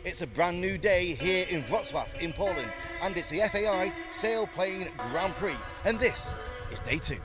It's a brand new day here in Wrocław in Poland, and it's the FAI Sailplane Grand Prix, and this is day 2.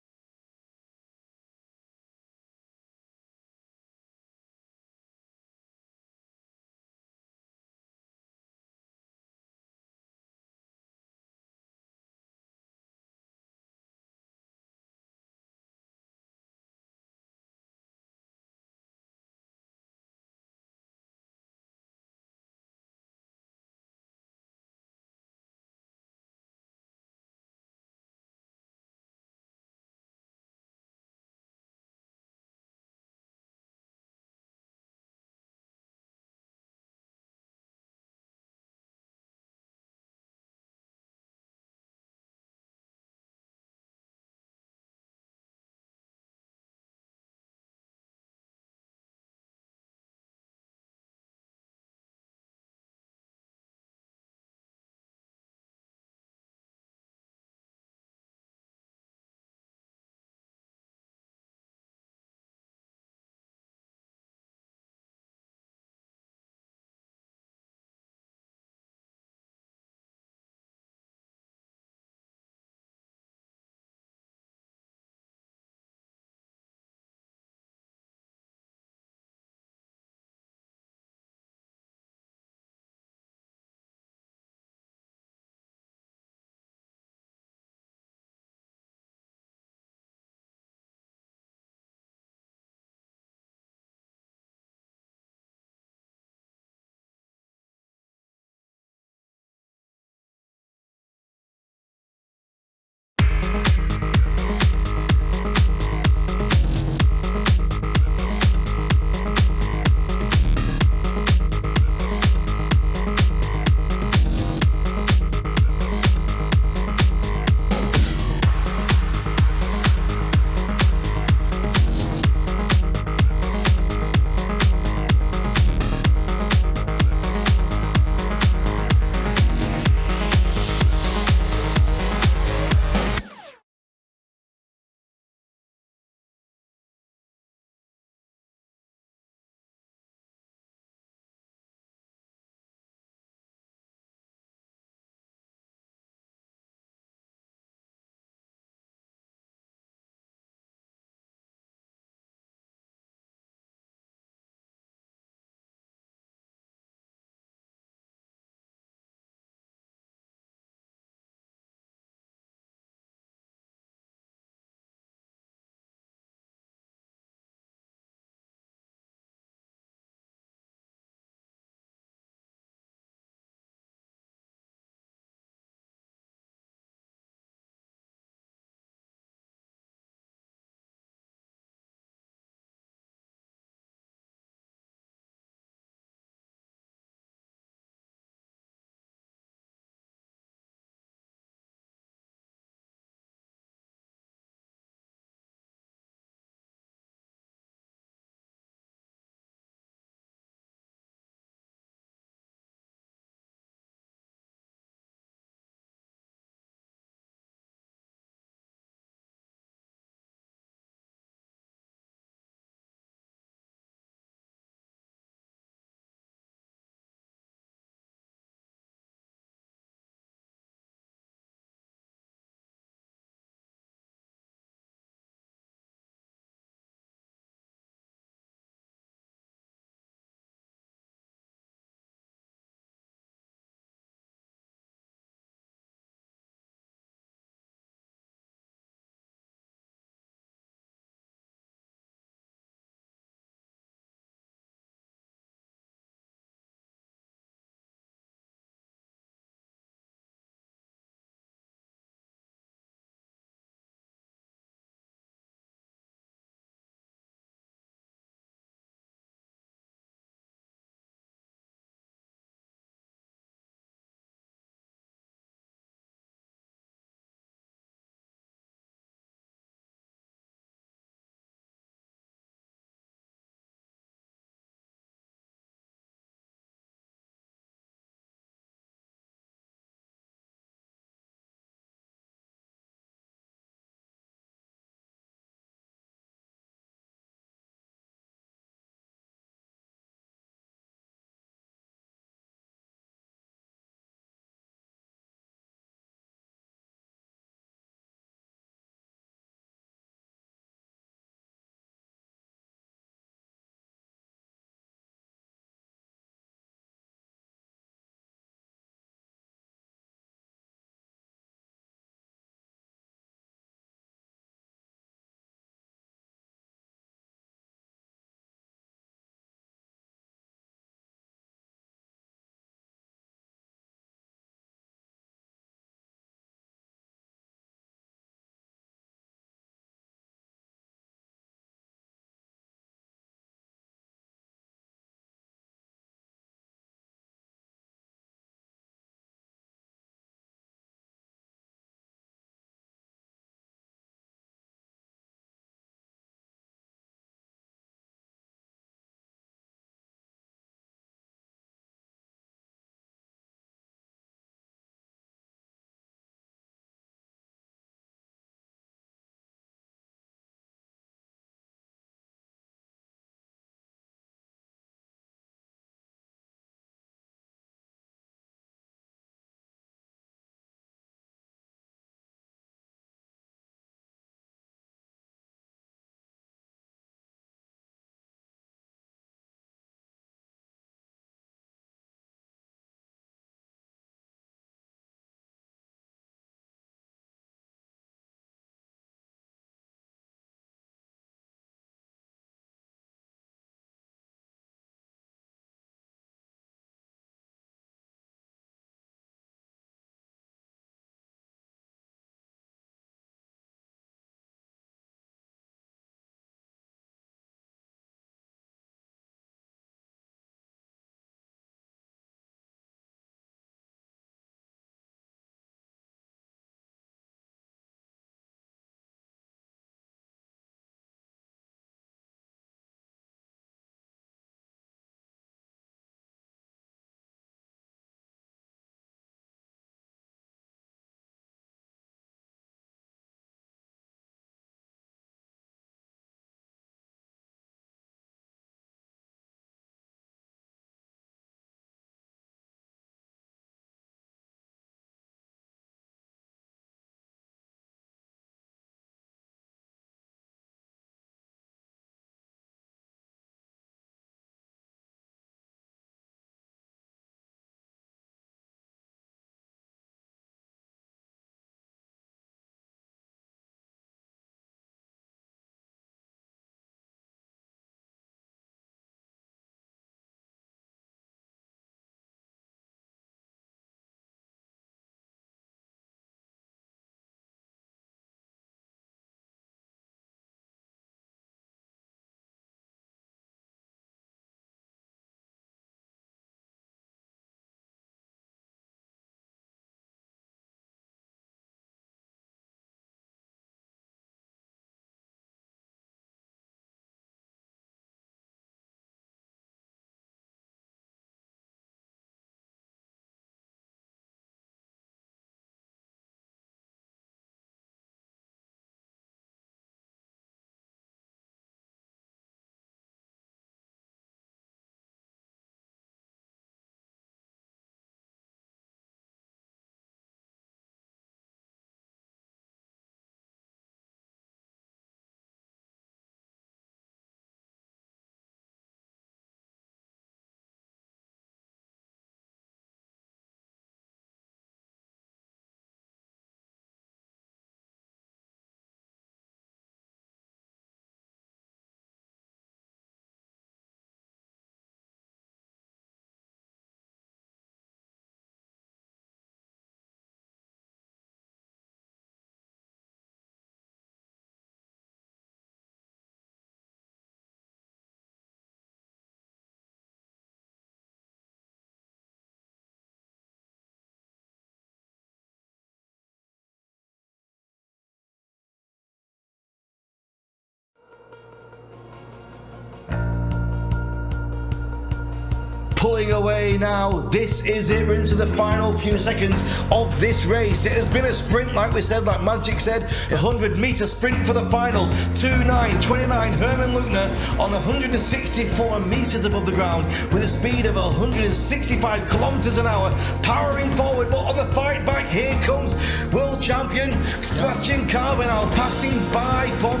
pulling away now. This is it. We're into the final few seconds of this race. It has been a sprint, like we said, like Magic said, 100-meter sprint for the final. 2:9:29. Herman Luckner on 164 meters above the ground with a speed of 165 kilometers an hour, powering forward. But on the fight back, here comes world champion Sebastian Carver now passing by from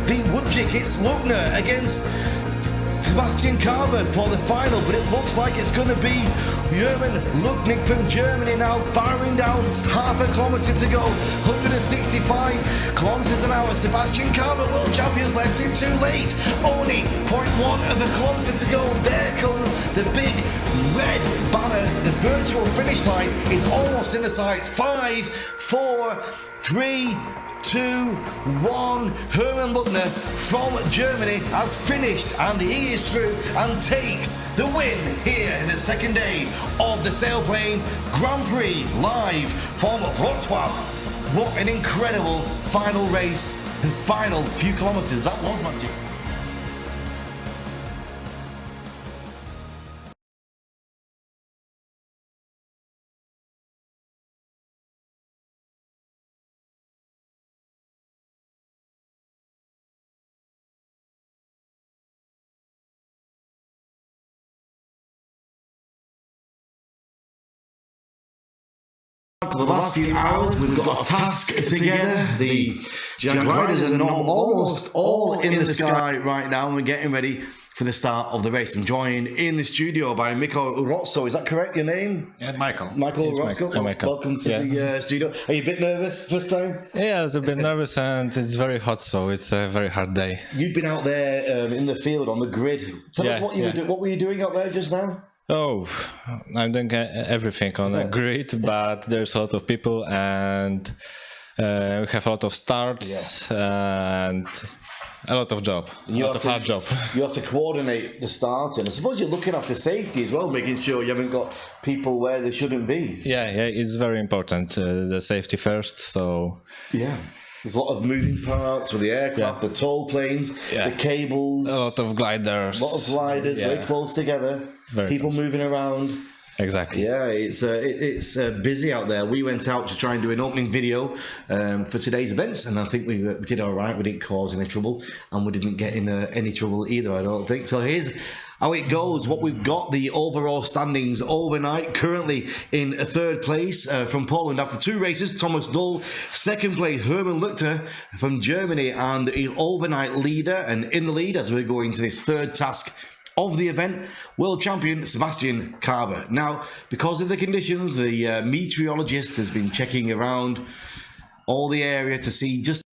the Woodjick. It's Luckner against Sebastian Carver for the final, but it looks like it's going to be Herman Luckner from Germany now, firing down half a kilometre to go, 165 kilometres an hour. Sebastian Carver, world champion, left it too late, only 0.1 of a kilometre to go. There comes the big red banner. The virtual finish line is almost in the sights. 5, 4, 3, 2, 1. Herman Luckner from Germany has finished, and he is through and takes the win here in the second day of the Sailplane Grand Prix, live from Wrocław. What an incredible final race and final few kilometres that was, Magic. For the last few hours, we've got a task together. The gliders are almost all in the sky right now, and we're getting ready for the start of the race. I'm joined in the studio by Michael Rotzo. Is that correct, your name? Yeah, Michael. Michael Rotzo. Michael. Welcome to the studio. Are you a bit nervous first time? Yeah, I was a bit nervous, and it's very hot, so it's a very hard day. You've been out there in the field on the grid. Tell us what you were doing. What were you doing out there just now? Oh, I'm doing everything on a grid, but there's a lot of people, and we have a lot of starts and a lot of hard job. You have to coordinate the start, and I suppose you're looking after safety as well, making sure you haven't got people where they shouldn't be. Yeah, it's very important. The safety first, so... Yeah. There's a lot of moving parts with the aircraft, the toll planes, the cables. A lot of gliders. A lot of gliders, very close together. People moving around. Exactly. Yeah, it's busy out there. We went out to try and do an opening video for today's events, and I think we did all right. We didn't cause any trouble, and we didn't get in any trouble either, I don't think. So here's how it goes. What we've got, the overall standings overnight. Currently in third place from Poland after 2 races, Thomas Dull. Second place, Herman Luckner from Germany, and the overnight leader, and in the lead as we're going to this third task of the event, world champion Sebastian Carver. Now, because of the conditions, the meteorologist has been checking around all the area to see just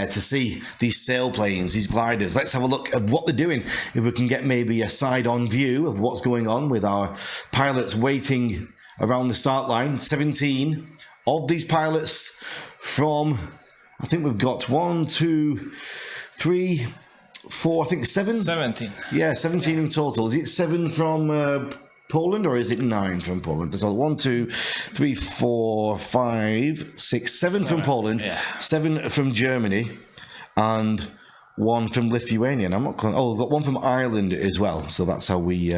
to see these sailplanes, these gliders. Let's have a look at what they're doing. If we can get maybe a side-on view of what's going on with our pilots waiting around the start line. 17 of these pilots from, I think we've got 1, 2, 3, 4, I think 7? 17. Yeah, 17 in total. Is it 7 from Poland, or is it 9 from Poland? So 1, 2, 3, 4, 5, 6, 7 from Poland, 7 from Germany, and one from Lithuania. And I'm not. We've got one from Ireland as well. So that's how we.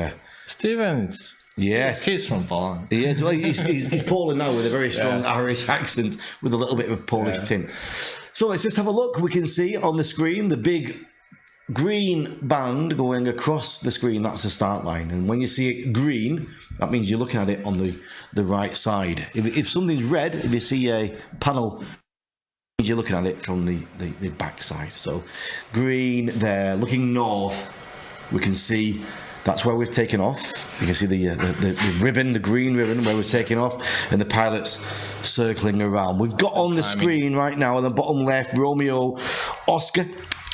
Stevens. Yes, he's from Poland. Yeah, well, he's Polish now with a very strong Irish accent with a little bit of a Polish tint. So let's just have a look. We can see on the screen the big green band going across the screen. That's the start line. And when you see it green, that means you're looking at it on the right side. If something's red, if you see a panel, you're looking at it from the back side. So green there, looking north, we can see that's where we've taken off. You can see the ribbon, the green ribbon where we're taking off, and the pilots circling around. We've got on the screen right now in the bottom left, Romeo Oscar,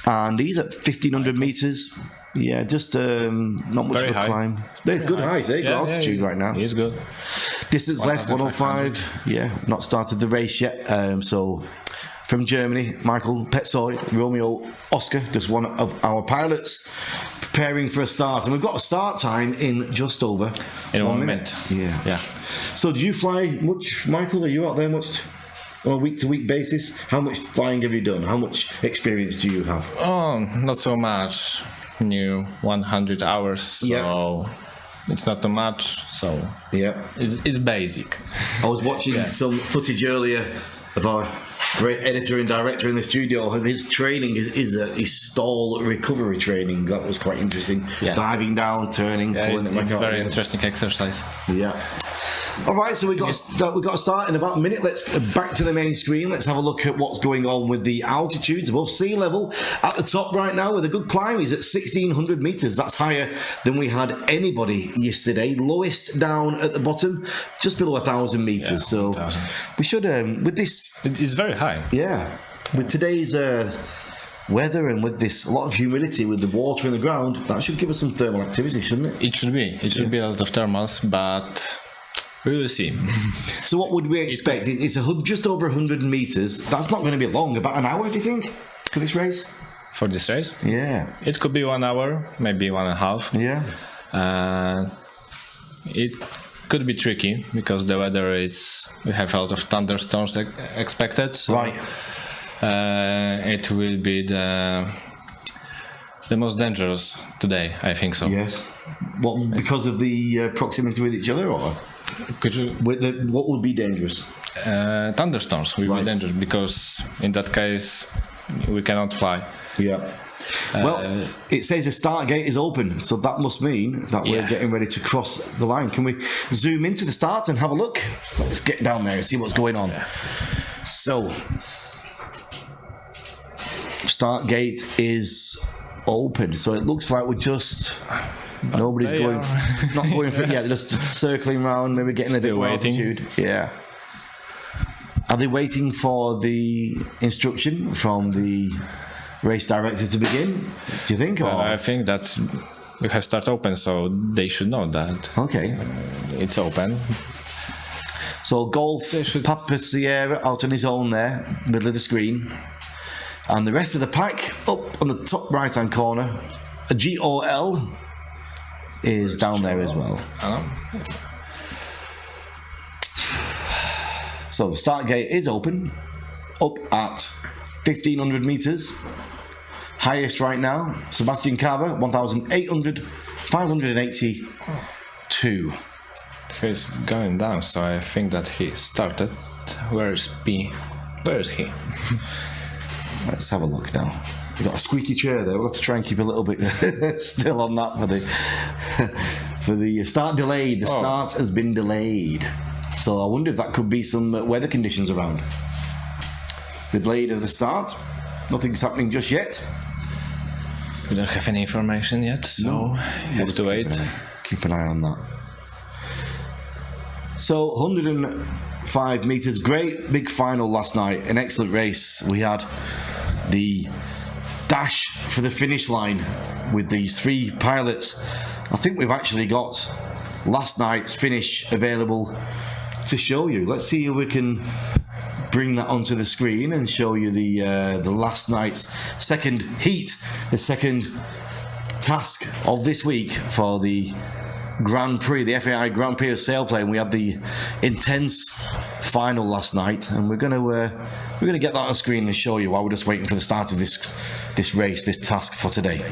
and he's at 1,500 meters. Yeah, just not much Very of a high. climb. There's good height, good altitude right now. He's good. Distance left, 105. Yeah, not started the race yet. So from Germany, Michael Petzoy, Romeo Oscar, just one of our pilots, preparing for a start. And we've got a start time in just over In 1 minute. Yeah. So do you fly much, Michael? Are you out there much on a week-to-week basis? How much flying have you done? How much experience do you have? Oh, not so much. New 100 hours, so it's not too much. So it's basic. I was watching some footage earlier of our great editor and director in the studio. His training is stall recovery training. That was quite interesting. Diving down, turning, pulling it back it's out. very interesting exercise. Yeah. All right, so we've got to start in about a minute. Let's back to the main screen. Let's have a look at what's going on with the altitudes above sea level. At the top right now with a good climb, he's at 1,600 meters. That's higher than we had anybody yesterday. Lowest down at the bottom, just below 1,000 meters. So 1,000. we should, with this... It's very high. Yeah. With today's weather and with this, a lot of humidity with the water in the ground, that should give us some thermal activity, shouldn't it? It should be. It should be a lot of thermals, but... we will see. So what would we expect? It's just over 100 meters. That's not going to be long. About an hour, do you think, for this race? For this race? Yeah. It could be 1 hour, maybe 1.5. Yeah. It could be tricky because the weather is... we have a lot of thunderstorms expected. So Right. It will be the most dangerous today, I think so. Yes. What, because of the proximity with each other, or Could you... what would be dangerous? thunderstorms will be dangerous because in that case we cannot fly. Yeah. Well, it says the start gate is open, so that must mean that we're getting ready to cross the line. Can we zoom into the start and have a look? Let's get down there and see what's going on. So, start gate is open, so it looks like we're just... nobody's going, not going for it yet. They're just circling around, maybe getting a bit more altitude. Yeah. Are they waiting for the instruction from the race director to begin? Do you think? Or? I think that we have start open, so they should know that. Okay. It's open. So Golf Papa Sierra out on his own there, middle of the screen, and the rest of the pack up on the top right hand corner. A GOL is down there as well. So the start gate is open, up at 1,500 meters. Highest right now, Sebastian Cava, 1,800, 582. He's going down, so I think that he started. Where is P? Where is he? Let's have a look now. We've got a squeaky chair there. We'll have to try and keep a little bit still on that for the start delayed. The start has been delayed. So I wonder if that could be some weather conditions around. The delayed of the start. Nothing's happening just yet. We don't have any information yet, so we have to wait. Keep an eye on that. So 105 meters, great big final last night, an excellent race. We had the dash for the finish line with these three pilots. I think we've actually got last night's finish available to show you. Let's see if we can bring that onto the screen and show you the last night's second heat, the second task of this week for the Grand Prix, the FAI Grand Prix of Sailplane. We had the intense final last night, and we're going to We're going to get that on the screen and show you while we're just waiting for the start of this race, this task for today.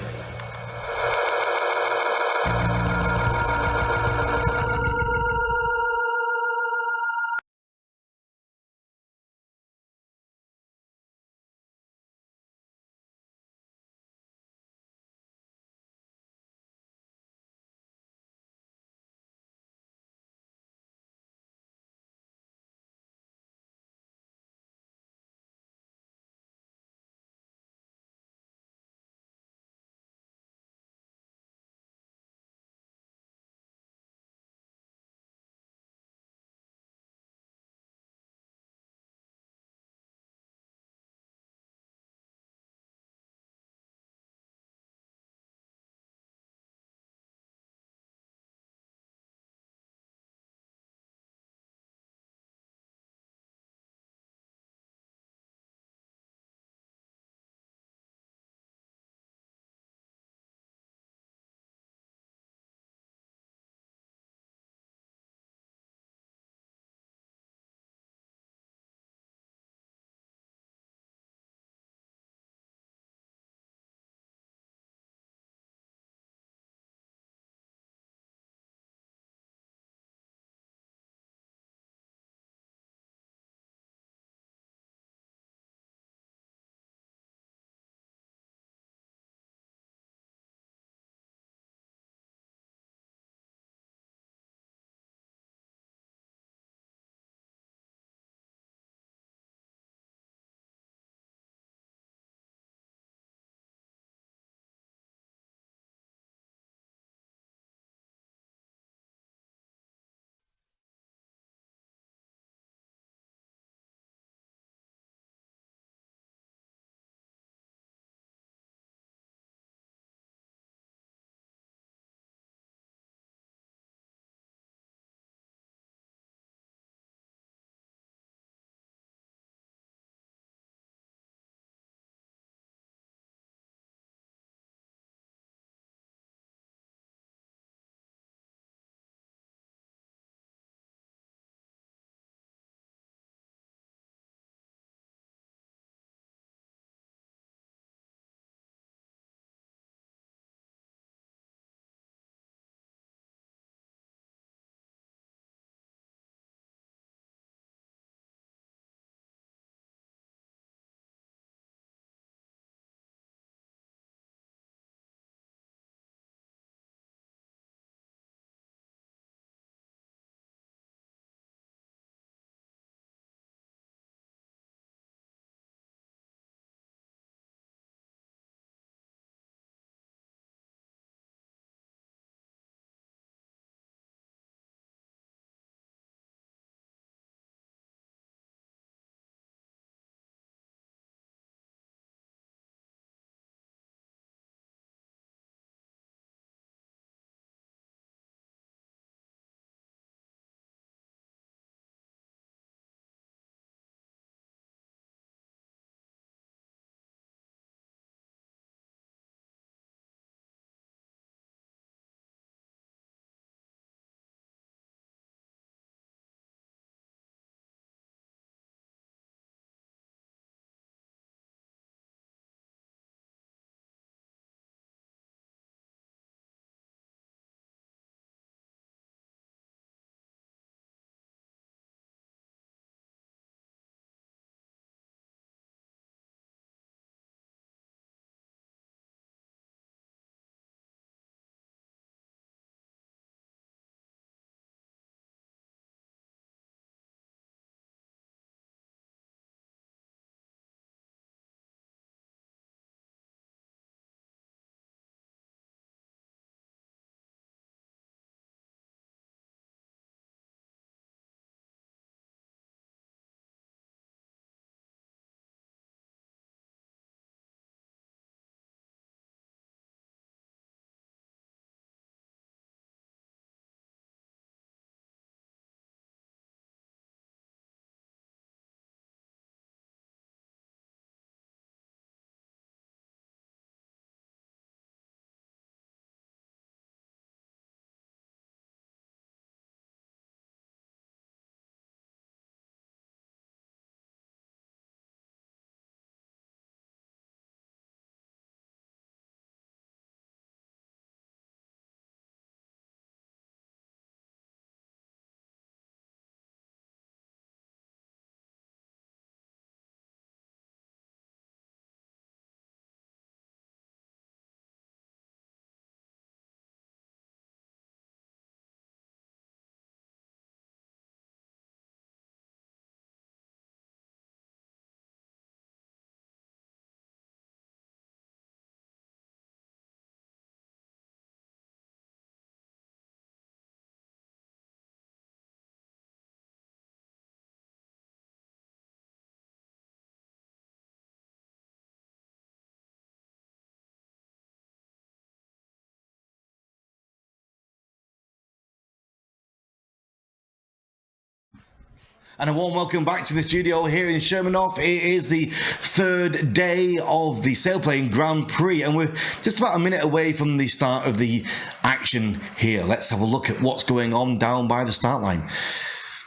And a warm welcome back to the studio here in Shermanoff. It is the third day of the Sailplane Grand Prix, and we're just about a minute away from the start of the action here. Let's have a look at what's going on down by the start line.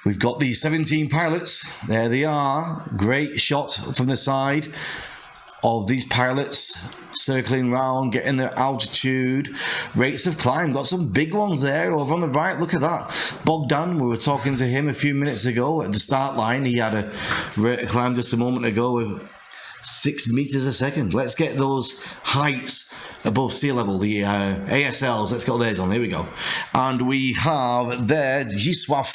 We've got the 17 pilots. There they are. Great shot from the side of these pilots circling round, getting their altitude, rates of climb. Got some big ones there over on the right. Look at that. Bogdan, we were talking to him a few minutes ago at the start line. He had a rate of climb just a moment ago of 6 meters a second. Let's get those heights above sea level, the ASLs. Let's get those on. There we go. And we have there Zdzisław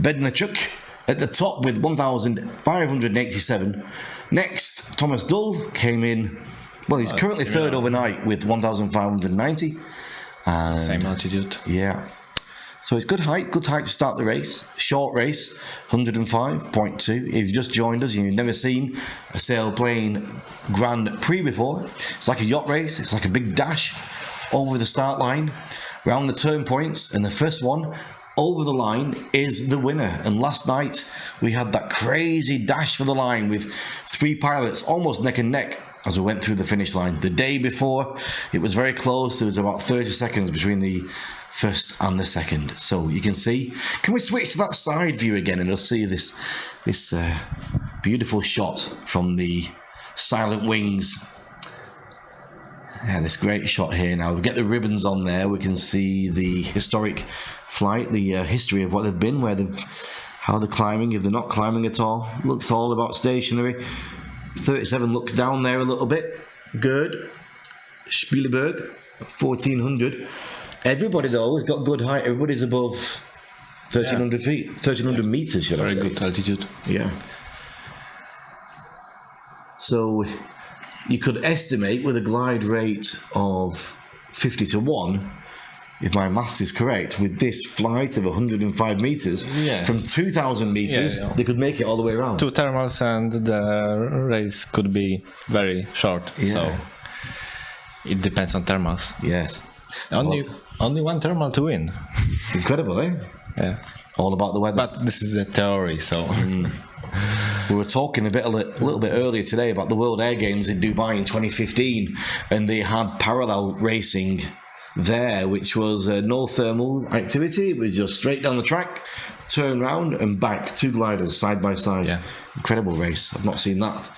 Bednarchuk at the top with 1,587. Next, Thomas Dull came in. Well, he's currently third overnight with 1,590. Same altitude. Yeah. So it's good height to start the race. Short race, 105.2. If you've just joined us and you've never seen a Sailplane Grand Prix before, it's like a yacht race. It's like a big dash over the start line, round the turn points, and the first one over the line is the winner. And last night we had that crazy dash for the line with 3 pilots almost neck and neck as we went through the finish line. The day before it was very close. There was about 30 seconds between the first and the second. So you can see, can we switch to that side view again and you'll see this beautiful shot from the Silent Wings. Yeah, this great shot here. Now we get the ribbons on there. We can see the historic flight, the history of what they've been, how they're climbing, if they're not climbing at all. Looks all about stationary. 37 looks down there a little bit. Good. Spielberg, 1,400. Everybody though has got good height. Everybody's above 1,300 feet, 1,300 meters. Should I say? Very good altitude. Yeah. So you could estimate with a glide rate of 50 to 1, if my maths is correct, with this flight of 105 meters, from 2,000 meters, they could make it all the way around. 2 thermals and the race could be very short. Yeah. So it depends on thermals. Yes. Only one thermal to win. Incredible, eh? Yeah. All about the weather. But this is the theory, so. We were talking a little bit earlier today about the World Air Games in Dubai in 2015, and they had parallel racing there, which was no thermal activity. It was just straight down the track, turn round and back, 2 gliders side by side. Yeah. Incredible race. I've not seen that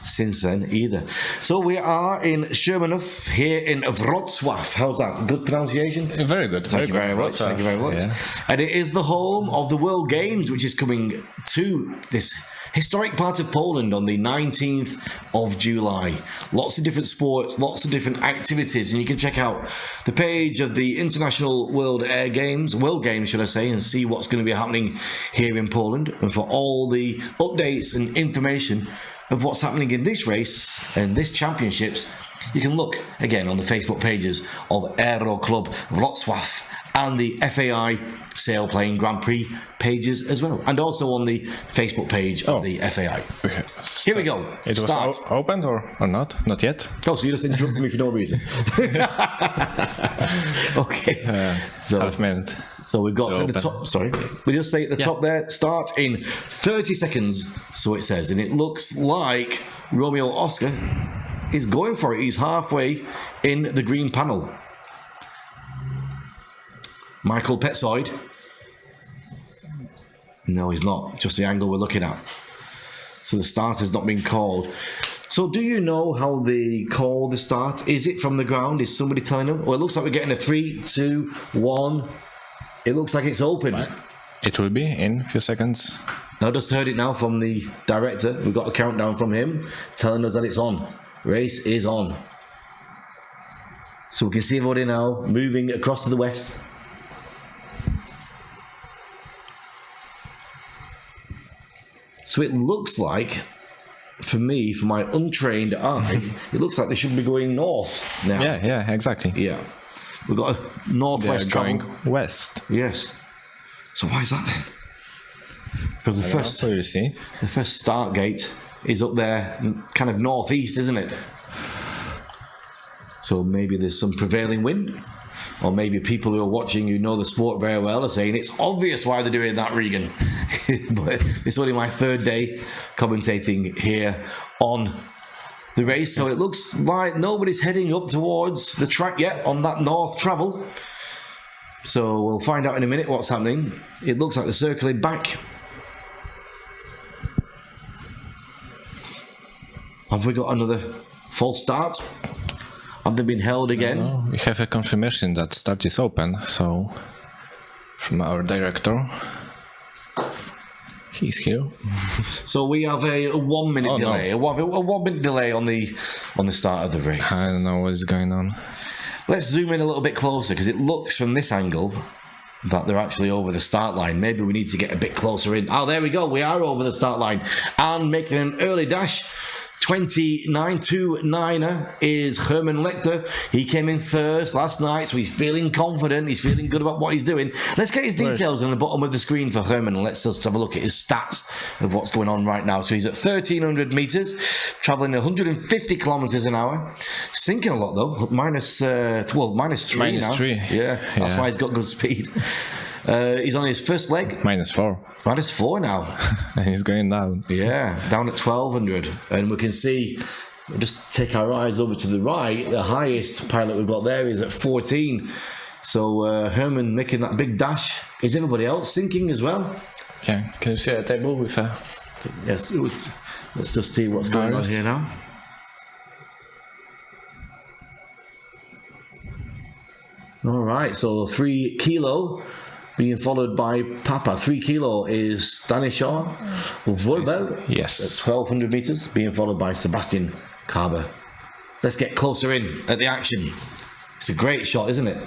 since then either. So we are in Shermanoff here in Wrocław. How's that? Good pronunciation? Very good. Thank you very much. Thank you very much. Yeah. And it is the home of the World Games, which is coming to this historic part of Poland on the 19th of July. Lots of different sports, lots of different activities, and you can check out the page of the International World Games, should I say, and see what's going to be happening here in Poland. And for all the updates and information of what's happening in this race and this championships, you can look again on the Facebook pages of Aero Club Wrocław and the FAI Sailplane Grand Prix pages as well, and also on the Facebook page of the FAI. Okay. Here we go. It Start. was opened or not? Not yet. Oh, so you just interrupted me for no reason. Okay. Half minute. So we've got to the top. Sorry, we just say at the top there. Start in 30 seconds. So it says, and it looks like Romeo Oscar is going for it. He's halfway in the green panel. Michael Petzoid. No, he's not. Just the angle we're looking at. So the start has not been called. So do you know how they call the start? Is it from the ground? Is somebody telling them? Well, it looks like we're getting a 3, 2, 1. It looks like it's open. Right. It will be in a few seconds. I just heard it now from the director. We've got a countdown from him telling us that it's on. Race is on. So we can see everybody now moving across to the west. So it looks like, for me, for my untrained eye, it looks like they should be going north now. Yeah, exactly. Yeah. We've got a northwest going travel. west. Yes. So why is that then? Because the first start gate is up there, kind of northeast, isn't it? So maybe there's some prevailing wind, or maybe people who are watching who know the sport very well are saying it's obvious why they're doing that, Regan. but it's only my third day commentating here on the race, so it looks like nobody's heading up towards the track yet on that north travel. So we'll find out in a minute what's happening. It looks like they're circling back. Have we got another false start? Have they been held again? No, we have a confirmation that start is open, so from our director. He's here. So we have a 1 minute delay. No. A 1 minute delay on the start of the race. I don't know what is going on. Let's zoom in a little bit closer because it looks from this angle that they're actually over the start line. Maybe we need to get a bit closer in. Oh, there we go. We are over the start line and making an early dash. 29.29er is Herman Lecter. He came in first last night, so he's feeling confident. He's feeling good about what he's doing. Let's get his details on the bottom of the screen for Herman. Let's just have a look at his stats of what's going on right now. So he's at 1,300 meters, traveling 150 kilometers an hour. Sinking a lot though, minus three now. -3. Yeah, that's why he's got good speed. He's on his first leg. -4. -4 now. And he's going down. Yeah, down at 1,200. And we can see, we'll just take our eyes over to the right, the highest pilot we've got there is at 14. So Herman making that big dash. Is everybody else sinking as well? Yeah, can you see a table with a... Yes, let's just see what's going on here now. All right, so 3 kilo being followed by Papa. 3 kilo is Stanisław Wórbel. Yes. At 1,200 meters, being followed by Sebastian Karber. Let's get closer in at the action. It's a great shot, isn't it?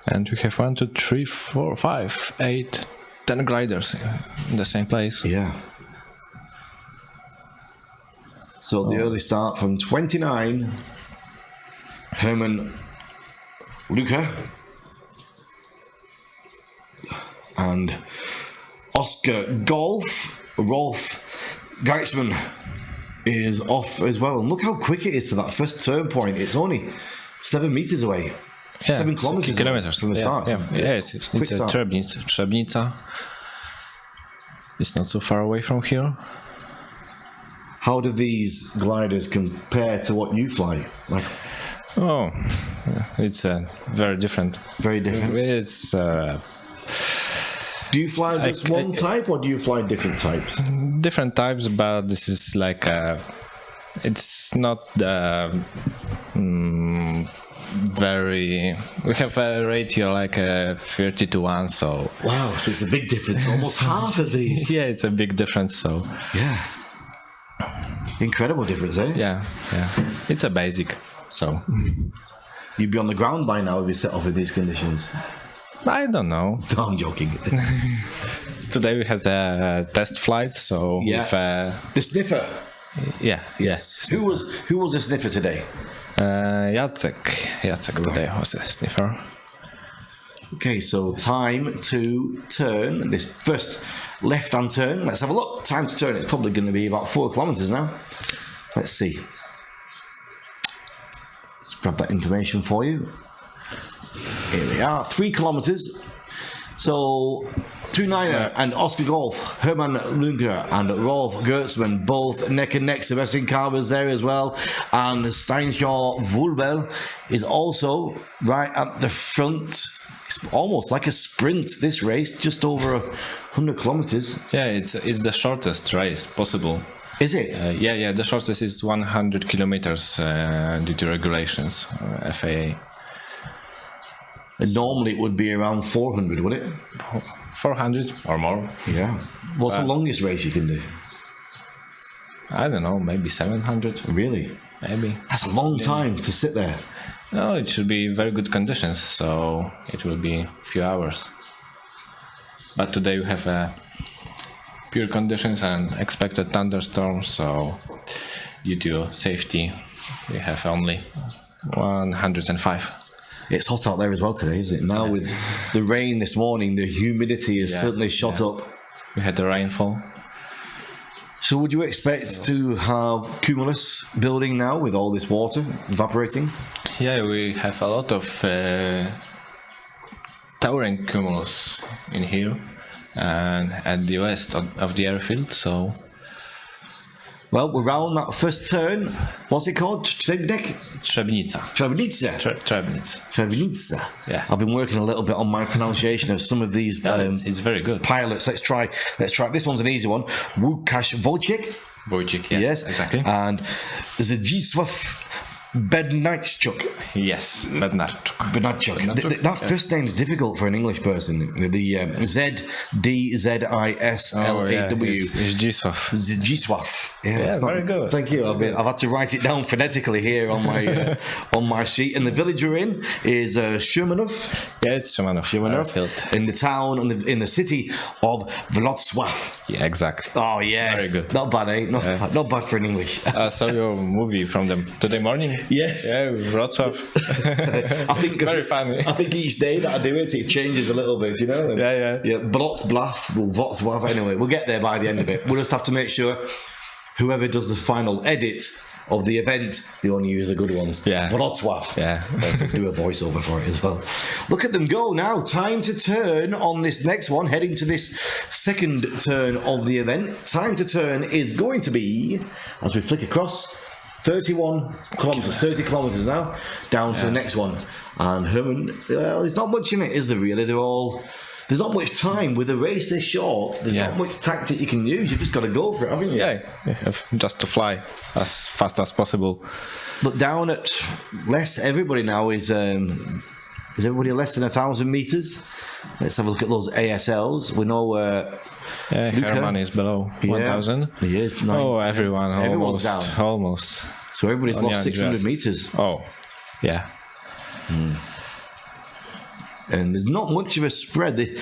And we have 1, 2, 3, 4, 5, 8, 10 gliders in the same place. Yeah. So the early start from 29, Herman Luca and Oscar Rolf Geitzman is off as well. And look how quick it is to that first turn point. It's only 7 meters away. Yeah, 7 kilometers from the start. Yeah, it's a Trzebnica. It's not so far away from here. How do these gliders compare to what you fly? Like, oh, it's very different. Very different. It's. Do you fly just one type, or do you fly different types? Different types, but this is like it's not very. We have a ratio like 30-1, so. Wow, so it's a big difference. Almost half of these. Yeah, it's a big difference. So. Yeah. Incredible difference, eh? Yeah. It's a basic. So. You'd be on the ground by now if you set off in these conditions. I don't know. No, I'm joking. Today we had a test flight, so with, the sniffer. Yeah. Yes. Who was the sniffer today? Jacek today was a sniffer. Okay, so time to turn this first left-hand turn. Let's have a look. Time to turn. It's probably going to be about 4 kilometers now. Let's see. Let's grab that information for you. Here we are, 3 kilometers. So 29er and Oscar Golf, Herman Lunker and Rolf Gertzman, both neck and neck. Sebastian Karber's there as well, and Stanisław Wórbel is also right at the front. It's almost like a sprint, this race, just over 100 kilometers. Yeah, it's the shortest race possible. Is it? Yeah, the shortest is 100 kilometers due to regulations, FAA. And normally it would be around 400, would it? 400 or more. Yeah. What's the longest race you can do? I don't know, maybe 700. Really? Maybe. That's a long time to sit there. No, it should be very good conditions, so it will be a few hours. But today we have pure conditions and expected thunderstorms, so due to safety, we have only 105. It's hot out there as well today, isn't it? Now with the rain this morning, the humidity has certainly shot up. We had the rainfall. So would you expect to have cumulus building now with all this water evaporating? Yeah, we have a lot of towering cumulus in here. and at the west of the airfield. So, well, we're round that first turn. What's it called? Trebnik? Trebnica. Trebnica. Trebnica. Trebnica. Yeah. I've been working a little bit on my pronunciation of some of these It's very good. pilots. Let's try. This one's an easy one. Łukasz Wojcik. Wojcik, yes, exactly. And Zdzisław Bednarchuk. Yes, Bednarchuk. That first name is difficult for an English person. The Zdzisław. Zdzisław. Yeah, very good. Thank you. I've had to write it down phonetically here on my on my sheet. And the village we're in is Szymanów. Yeah, it's Szymanów. In the town and in the city of Wrocław. Yeah, exactly. Oh yes, very good. Not bad, eh? Not bad for an English. I saw your movie from them today morning. Yes. Yeah, Wrocław. I think very funny. I think each day that I do it changes a little bit, you know. Yeah. Wrocław. Anyway, we'll get there by the end of it. We'll just have to make sure whoever does the final edit of the event, they only use the good ones. Yeah. Wrocław. Yeah. Do a voiceover for it as well. Look at them go now. Time to turn on this next one, heading to this second turn of the event. Time to turn is going to be, as we flick across, 31 kilometres, 30 kilometres now, down to the next one. And Herman, there's not much in it, is there really? There's not much time. With a race this short, there's not much tactic you can use. You've just got to go for it, haven't you? Yeah, just to fly as fast as possible. But down at everybody now is everybody less than 1,000 metres? Let's have a look at those ASLs. We know Herman is below 1,000. He is. Everyone almost. So everybody's lost 600 metres. Oh, yeah. And there's not much of a spread.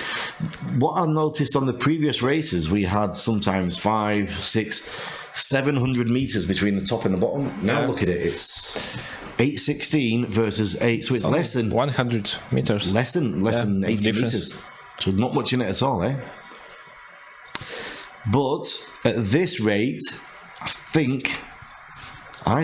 What I noticed on the previous races, we had sometimes 500, 600, 700 metres between the top and the bottom. Now look at it. It's 816 versus 8. So it's less than 100 meters. Less than 80 metres. So not much in it at all, eh? But at this rate, I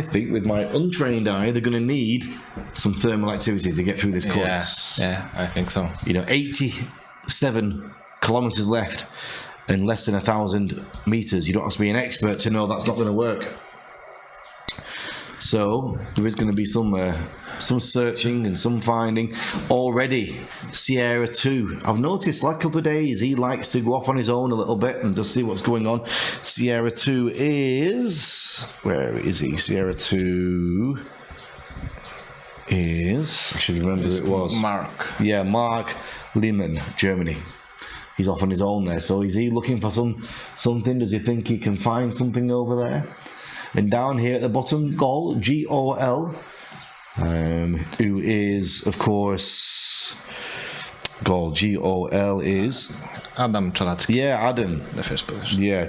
think with my untrained eye, they're going to need some thermal activity to get through this course. Yeah, I think so. 87 kilometres left and less than 1,000 metres. You don't have to be an expert to know that's not going to work. So there is going to be some searching and some finding. Already, Sierra 2. I've noticed like a couple of days he likes to go off on his own a little bit and just see what's going on. Sierra 2 is... Where is he? Sierra 2 is... I should remember who it was. Mark. Yeah, Mark Lehmann, Germany. He's off on his own there. So is he looking for something? Does he think he can find something over there? And down here at the bottom, Gol, G-O-L, who is, of course, Gol, G-O-L is... Adam Czelacki. Yeah, Adam. The first position. Yeah.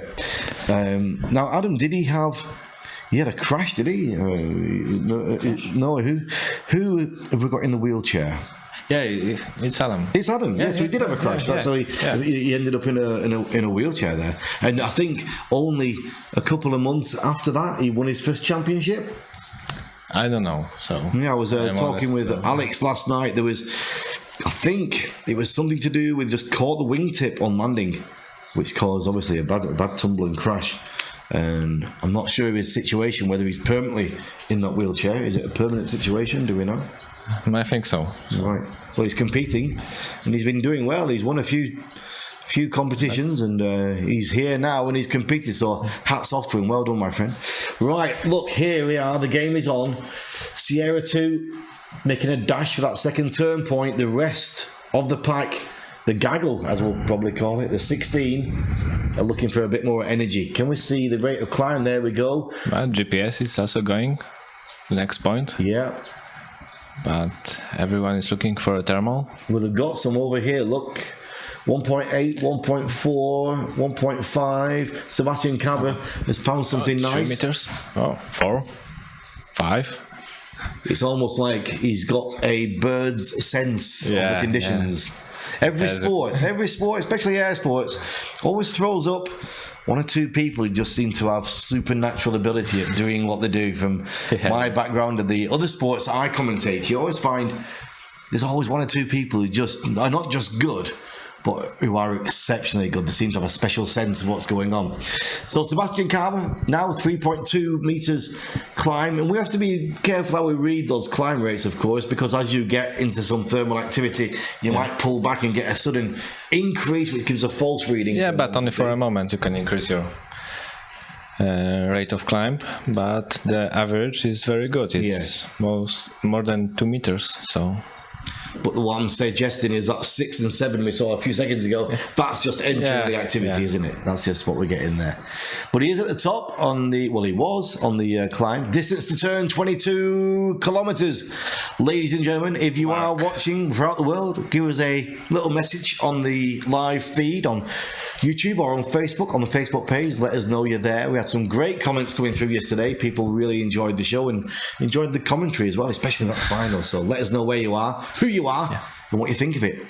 Now, Adam, he had a crash, did he? No, who have we got in the wheelchair? Yeah, it's Adam. It's Adam. Yes, we did have a crash. That's how he ended up in a wheelchair there. And I think only a couple of months after that, he won his first championship. I don't know. So yeah, I was talking with Alex last night. There was, I think, it was something to do with just caught the wingtip on landing, which caused obviously a bad tumble and crash. And I'm not sure of his situation, whether he's permanently in that wheelchair. Is it a permanent situation? Do we know? I think so. Right. Well, he's competing, and he's been doing well. He's won a few competitions, and he's here now, and he's competed. So hats off to him. Well done, my friend. Right, look, here we are. The game is on. Sierra 2 making a dash for that second turn point. The rest of the pack, the gaggle, as we'll probably call it, the 16, are looking for a bit more energy. Can we see the rate of climb? There we go. GPS is also going. The next point. Yeah. But everyone is looking for a thermal. Well, they've got some over here. Look, 1.8, 1.4, 1.5. Sebastian Caber has found something 3 nice. meters. 4, 5. It's almost like he's got a bird's sense of the conditions. Yeah. Every sport, especially air sports, always throws up one or two people who just seem to have supernatural ability at doing what they do. From my background of the other sports I commentate, you always find there's always one or two people who just are not just good, but who are exceptionally good. They seem to have a special sense of what's going on. So Sebastian Carver, now 3.2 meters climb, and we have to be careful how we read those climb rates, of course, because as you get into some thermal activity, you might pull back and get a sudden increase, which gives a false reading. Yeah, but only for a moment you can increase your rate of climb, but the average is very good. It's more than 2 meters, so... But what I'm suggesting is that 6 and 7 we saw a few seconds ago, that's just entering the activity, isn't it? That's just what we're getting there. But he is at the top on the, well, he was on the climb. Distance to turn, 22 kilometers. Ladies and gentlemen, if you are watching throughout the world, give us a little message on the live feed on YouTube or on Facebook, on the Facebook page. Let us know you're there. We had some great comments coming through yesterday. People really enjoyed the show and enjoyed the commentary as well, especially that final. So let us know where you are, who you are, and what you think of it.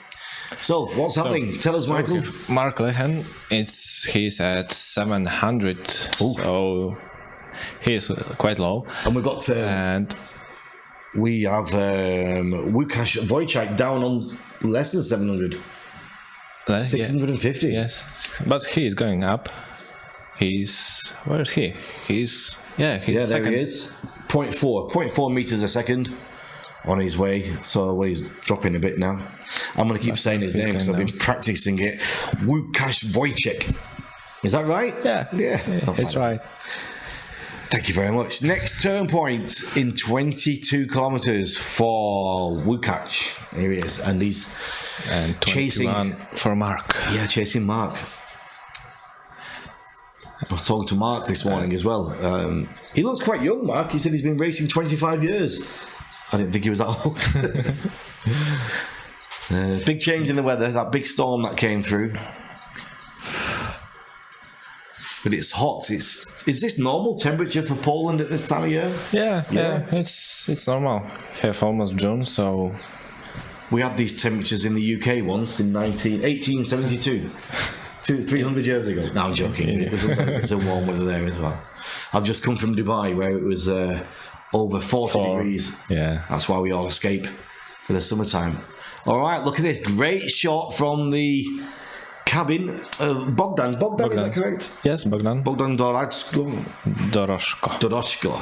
So, what's happening? Tell us, Michael. Mark Lehen, he's at 700, so he's quite low. And we've got we have Łukasz Wojciech down on less than 700. 650. Yes, but he is going up. Where is he? He's there second. He is. 0.4 meters a second on his way. So he's dropping a bit now. I'm going to keep saying his name because I've been practicing it. Łukasz Wojciech. Is that right? Yeah, it's right. Thank you very much. Next turn point in 22 kilometers for Łukasz. Here he is, and he's chasing for Mark. Yeah, chasing Mark. I was talking to Mark this morning as well. He looks quite young, Mark. He said he's been racing 25 years. I didn't think he was that old. Big change in the weather, that big storm that came through. But it's hot. Is this normal temperature for Poland at this time of year? Yeah. It's normal. We have almost June, so... We had these temperatures in the UK once in 1872. 300 years ago. No, I'm joking. It was some warm weather there as well. I've just come from Dubai where it was over 40 degrees. Yeah. That's why we all escape for the summertime. All right, look at this. Great shot from the cabin. Bogdan, is that correct? Yes, Bogdan. Bogdan Doroshko.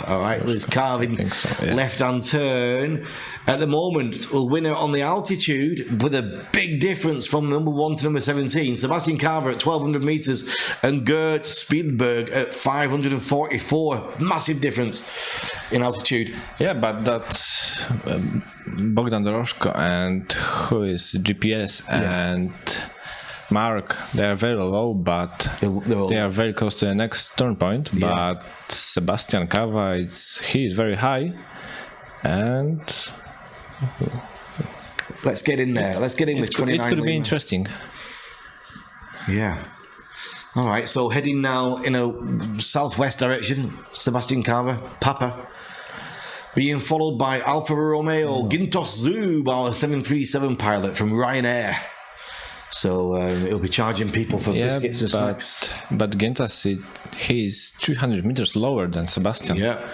All right, there's carving left-hand turn. At the moment, a winner on the altitude with a big difference from number 1 to number 17. Sebastian Carver at 1,200 meters and Gert Spielberg at 544. Massive difference in altitude. Yeah, but that's Bogdan Doroshko and who is GPS and Mark, they are very low, but they are very close to the next turn point. Yeah. But Sebastian Carver, he is very high, and let's get in there. Let's get in with 29. It could be interesting. Yeah. All right. So heading now in a southwest direction. Sebastian Carver, Papa, being followed by Alfa Romeo Gintos Zub, our 737 pilot from Ryanair. So it'll be charging people for biscuits and snacks. But Gintas, he's 300 meters lower than Sebastian. Yeah.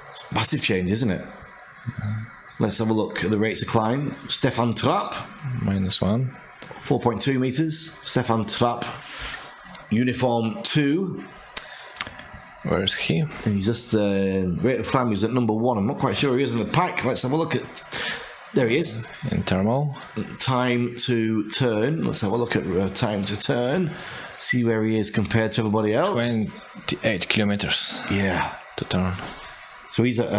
It's a massive change, isn't it? Let's have a look at the rates of climb. Stefan Trapp. -1. 4.2 meters. Stefan Trapp. Uniform 2. Where is he? He's just, rate of climb is at number 1. I'm not quite sure he is in the pack. Let's have a look at... There he is. In thermal. Time to turn. Let's have a look at time to turn. See where he is compared to everybody else. 28 kilometers. Yeah. To turn. So he's at...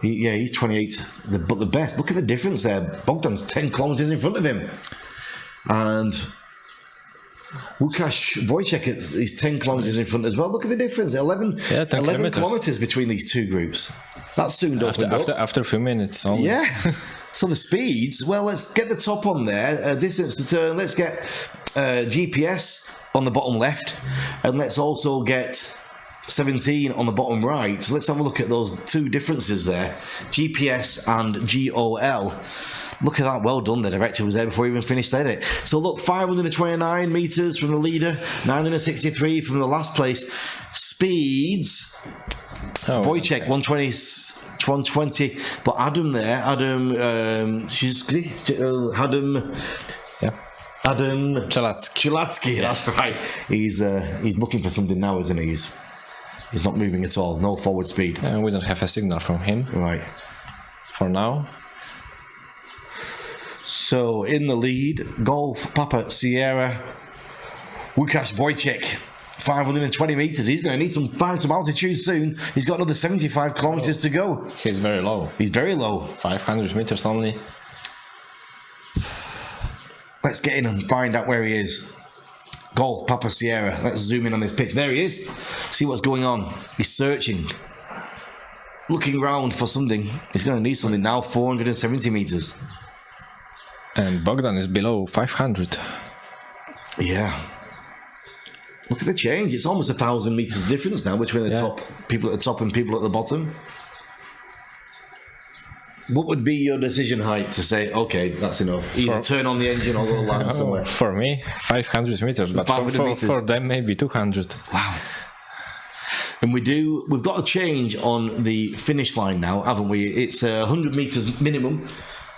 he's 28. But the best. Look at the difference there. Bogdan's 10 kilometers in front of him. And Łukasz Wojciech is 10 kilometers in front as well. Look at the difference. 11 kilometers between these two groups. That's soon opened up. After a few minutes only. Yeah. So the speeds, well, let's get the top on there. Distance to turn. Let's get GPS on the bottom left. And let's also get 17 on the bottom right. So let's have a look at those two differences there. GPS and GOL. Look at that. Well done. The director was there before he even finished it. So look, 529 meters from the leader, 963 from the last place. Speeds. Wojciech, 120. But Adam there, Adam Chalatsky, that's right. He's looking for something now, isn't he? He's not moving at all. No forward speed. And we don't have a signal from him. Right. For now. So in the lead, Golf Papa Sierra, Łukasz Wojciech, 520 meters. He's going to need find some altitude soon. He's got another 75 kilometers to go. He's very low. He's very low. 500 meters only. Let's get in and find out where he is. Golf Papa Sierra. Let's zoom in on this pitch. There he is. See what's going on. He's searching. Looking round for something. He's going to need something now. 470 meters. And Bogdan is below 500. Yeah. Look at the change. It's almost 1,000 meters difference now between the top people at the top and people at the bottom. What would be your decision height to say, okay, that's enough? Either turn on the engine or go land somewhere. For me, 500 meters, but 500 meters. For them, maybe 200. Wow. And we've got a change on the finish line now, haven't we? It's 100 meters minimum.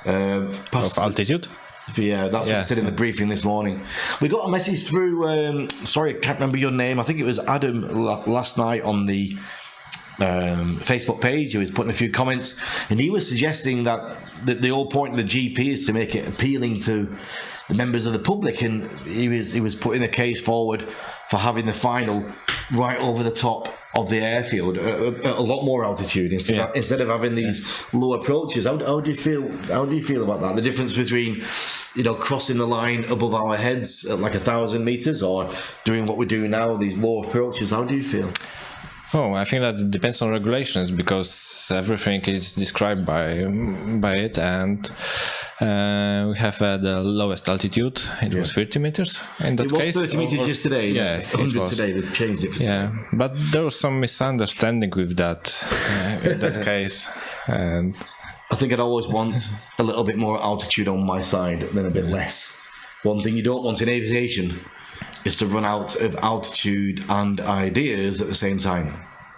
Of altitude? Yeah, that's what I said in the briefing this morning. We got a message through, sorry, I can't remember your name. I think it was Adam last night on the Facebook page. He was putting a few comments, and he was suggesting that the whole point of the GP is to make it appealing to the members of the public, and he was putting a case forward for having the final right over the top of the airfield at a lot more altitude instead of having these low approaches. How do you feel about that? The difference between crossing the line above our heads at like 1,000 meters or doing what we're doing now, these low approaches. How do you feel? Oh, I think that it depends on regulations, because everything is described by it, and we have the lowest altitude. It was 30 meters in that case. It was 30 meters yesterday. Yeah, 100 today. They've changed it for today. But there was some misunderstanding with that in that case, and I think I'd always want a little bit more altitude on my side than a bit less. One thing you don't want in aviation is to run out of altitude and ideas at the same time.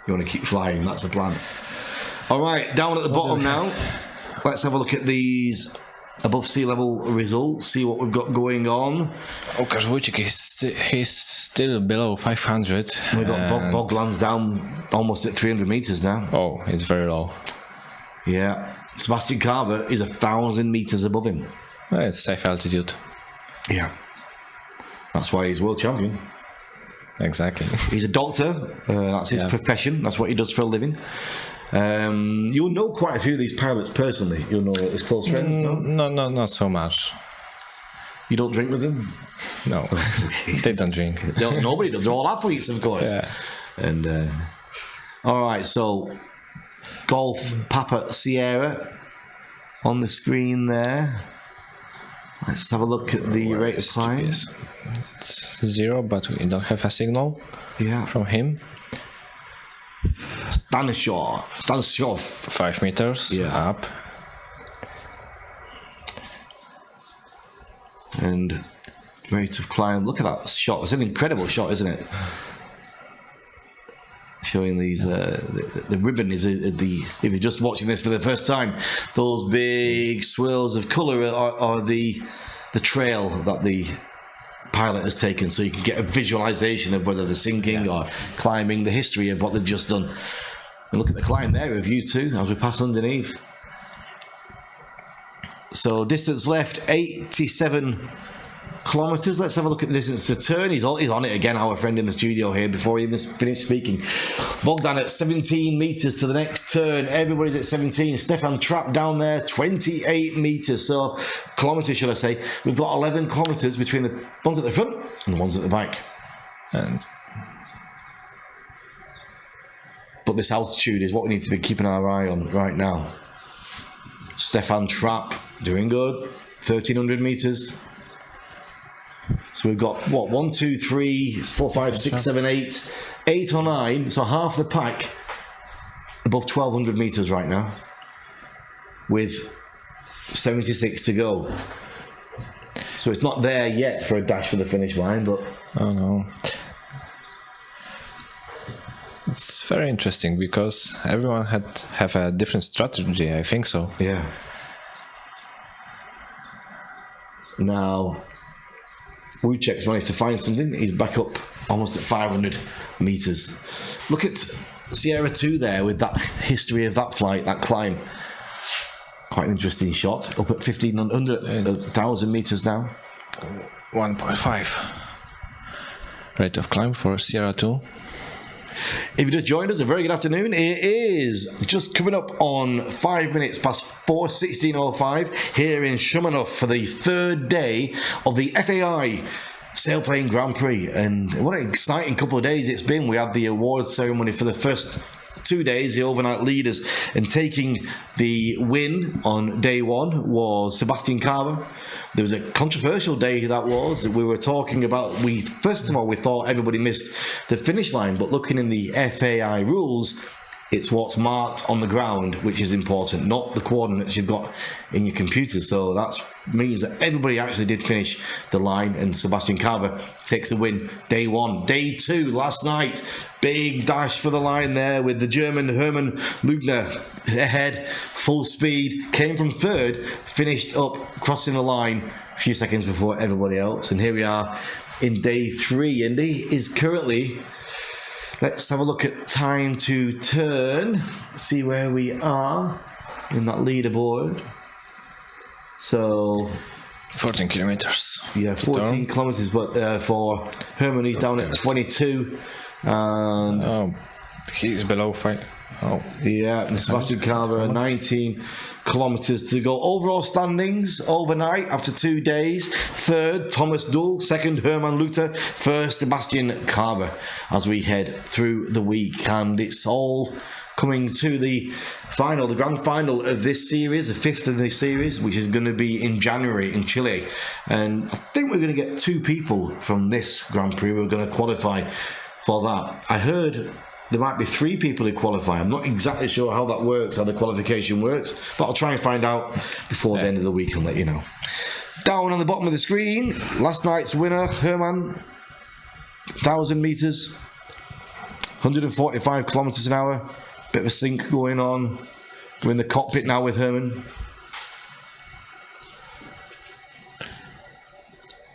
You want to keep flying, that's the plan. All right, down at the bottom now. Let's have a look at these above sea level results, see what we've got going on. Łukasz Wojciech he's still below 500. We've got Bogdan's down almost at 300 meters now. Oh, it's very low. Yeah. Sebastian Carver is 1,000 meters above him. Well, it's safe altitude. Yeah. That's why he's world champion. Exactly. He's a doctor. That's his profession. That's what he does for a living. You'll know quite a few of these pilots personally. You'll know his close friends, no? No, not so much. You don't drink with them? No, they don't drink. Nobody does. They're all athletes, of course. Yeah. And all right, so Golf Papa Sierra on the screen there. Let's have a look at the rate of climb. It's 0, but we don't have a signal from him. Stanisław. 5 meters up. And rate of climb. Look at that shot. It's an incredible shot, isn't it? Showing these, the ribbon is if you're just watching this for the first time, those big swirls of colour are the trail that the pilot has taken, so you can get a visualization of whether they're sinking or climbing, the history of what they've just done. And look at the climb there, a view too, as we pass underneath. So distance left, 87 kilometers. Let's have a look at the distance to turn. He's on it again, our friend in the studio here, before he even finished speaking. Bogdan at 17 meters to the next turn. Everybody's at 17. Stefan Trapp down there, 28 meters. So kilometers, should I say. We've got 11 kilometers between the ones at the front and the ones at the back. But this altitude is what we need to be keeping our eye on right now. Stefan Trapp doing good, 1,300 meters. So we've got, 1, 2, 3, 4, 5, 6, 7, 8. 8 or 9, so half the pack above 1,200 meters right now, with 76 to go. So it's not there yet for a dash for the finish line, but... Oh no. It's very interesting because everyone have a different strategy. I think so. Yeah. Now, Wojciech's managed to find something. He's back up almost at 500 meters. Look at Sierra 2 there with that history of that flight, that climb. Quite an interesting shot. Up at 1,000 meters now. 1.5 rate of climb for Sierra 2. If you just joined us, a very good afternoon. It is just coming up on 5 minutes past 4:16:05 here in Shumanov for the third day of the FAI Sailplane Grand Prix. And what an exciting couple of days it's been. We had the awards ceremony for the first 2 days, the overnight leaders, and taking the win on day one was Sebastian Carver. There was a controversial day that was. We were talking about, first of all, we thought everybody missed the finish line, but looking in the FAI rules, it's what's marked on the ground which is important, not the coordinates you've got in your computer. So that means that everybody actually did finish the line, and Sebastian Carver takes the win day one. Day two, last night, big dash for the line there with the German Hermann Lugner ahead, full speed, came from third, finished up crossing the line a few seconds before everybody else. And here we are in day three, and he is currently... Let's have a look at time to turn, see where we are in that leaderboard. So... 14 kilometers. Yeah, 14 kilometers, but for Herman, he's down at 22. And oh, he's below 5. Oh. Yeah, and Sebastian Carver, 19 kilometers to go. Overall standings overnight after 2 days. Third, Thomas Dull. Second, Hermann Luther. First, Sebastian Carver as we head through the week. And it's all coming to the final, the grand final of this series, the fifth of this series, which is going to be in January in Chile. And I think we're going to get 2 people from this Grand Prix who are going to qualify for that. I heard there might be 3 people who qualify. I'm not exactly sure how that works, how the qualification works, but I'll try and find out before the end of the week and let you know. Down on the bottom of the screen, last night's winner, Hermann, 1,000 meters, 145 kilometers an hour. Bit of a sink going on. We're in the cockpit now with Hermann.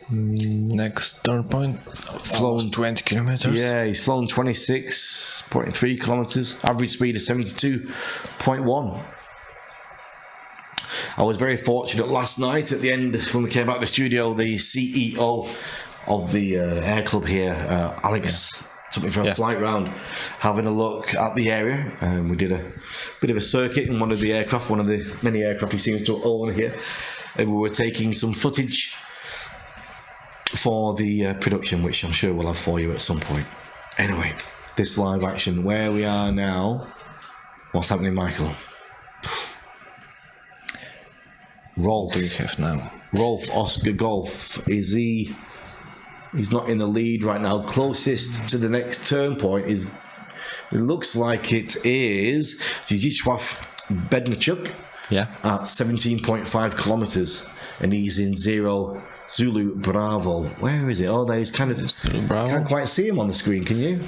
Next turn point, flown 20 kilometers. Yeah, he's flown 26.3 kilometers. Average speed of 72.1. I was very fortunate last night at the end when we came back to the studio. The CEO of the air club here, Alex, took me for a flight round, having a look at the area. We did a bit of a circuit in one of the aircraft, one of the many aircraft he seems to own here. And we were taking some footage for the production, which I'm sure we'll have for you at some point. Anyway, this live action, where we are now. What's happening, Michael? Rolf. What do you have now? Rolf Oscar Golf. He's not in the lead right now. Closest to the next turn point is, it looks like it is Zdzisław Bednarchuk at 17.5 kilometers, and he's in 0 Zulu Bravo. Where is it? Oh, there he's kind of... Zulu Bravo. Can't quite see him on the screen, can you?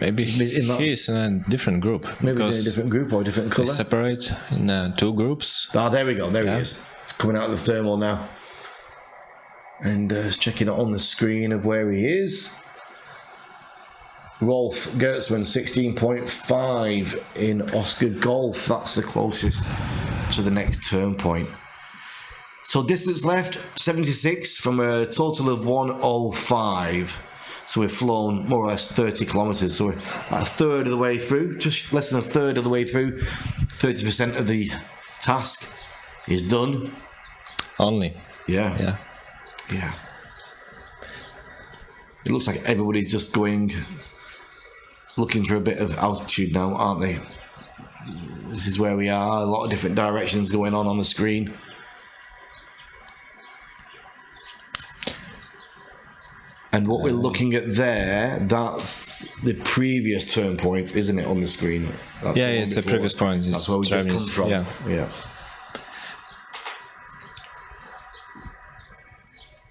Maybe he's in a different group. Maybe he's in a different group or a different colour. They separate in 2 groups. Ah, there we go. There he is. It's coming out of the thermal now. And it's checking it on the screen of where he is. Rolf Gertzmann, 16.5 in Oscar Golf. That's the closest to the next turn point. So distance left, 76 from a total of 105. So we've flown more or less 30 kilometers. So we're at a third of the way through, just less than a third of the way through. 30% of the task is done. Only. Yeah. It looks like everybody's just looking for a bit of altitude now, aren't they? This is where we are. A lot of different directions going on the screen. And what we're looking at there, that's the previous turn point, isn't it, on the screen? That's it's the previous point. That's where we just come from. Yeah.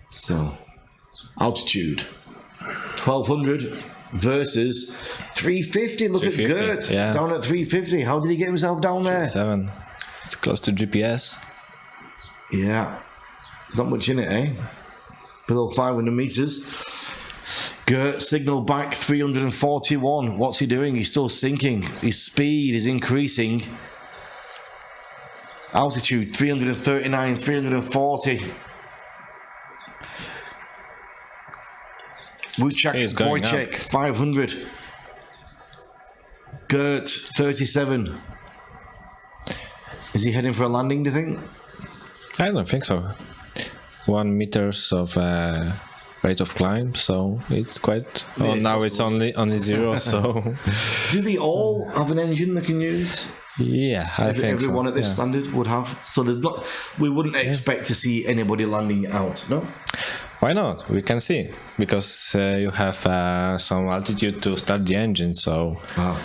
So, altitude, 1,200 versus 350. Look at 350, Gert yeah. down at 350. How did he get himself down there? 7. It's close to GPS. Yeah. Not much in it, eh? Below 500 meters. Gert signal back 341. What's he doing? He's still sinking. His speed is increasing. Altitude 339, 340. Wojciech 500. Gert 37. Is he heading for a landing, do you think? I don't think so. 1 meters of rate of climb, so it's quite. Yeah, Well, now possible. it's only 0, so Do they all have an engine they can use? yeah, I think so. Everyone at this yeah. standard would have. So there's not. We wouldn't expect to see anybody landing out. No. Why not? We can see because you have some altitude to start the engine, so Wow.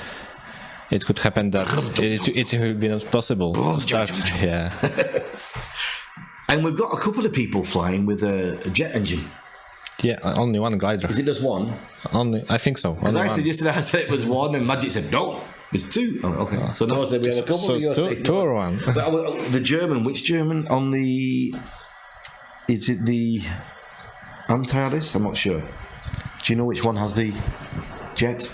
it could happen that it will be not possible to start. Yeah, And we've got a couple of people flying with a jet engine. yeah. Only one glider. Is it just one? Only I think so. Because Only I one. suggested I said it was one, and Magic said no, it's two. Oh, okay. So now I said we have a couple. So you're saying two no. or one? The German, which German on the? Is it the anti-Alice? I'm not sure. Do you know which one has the jet?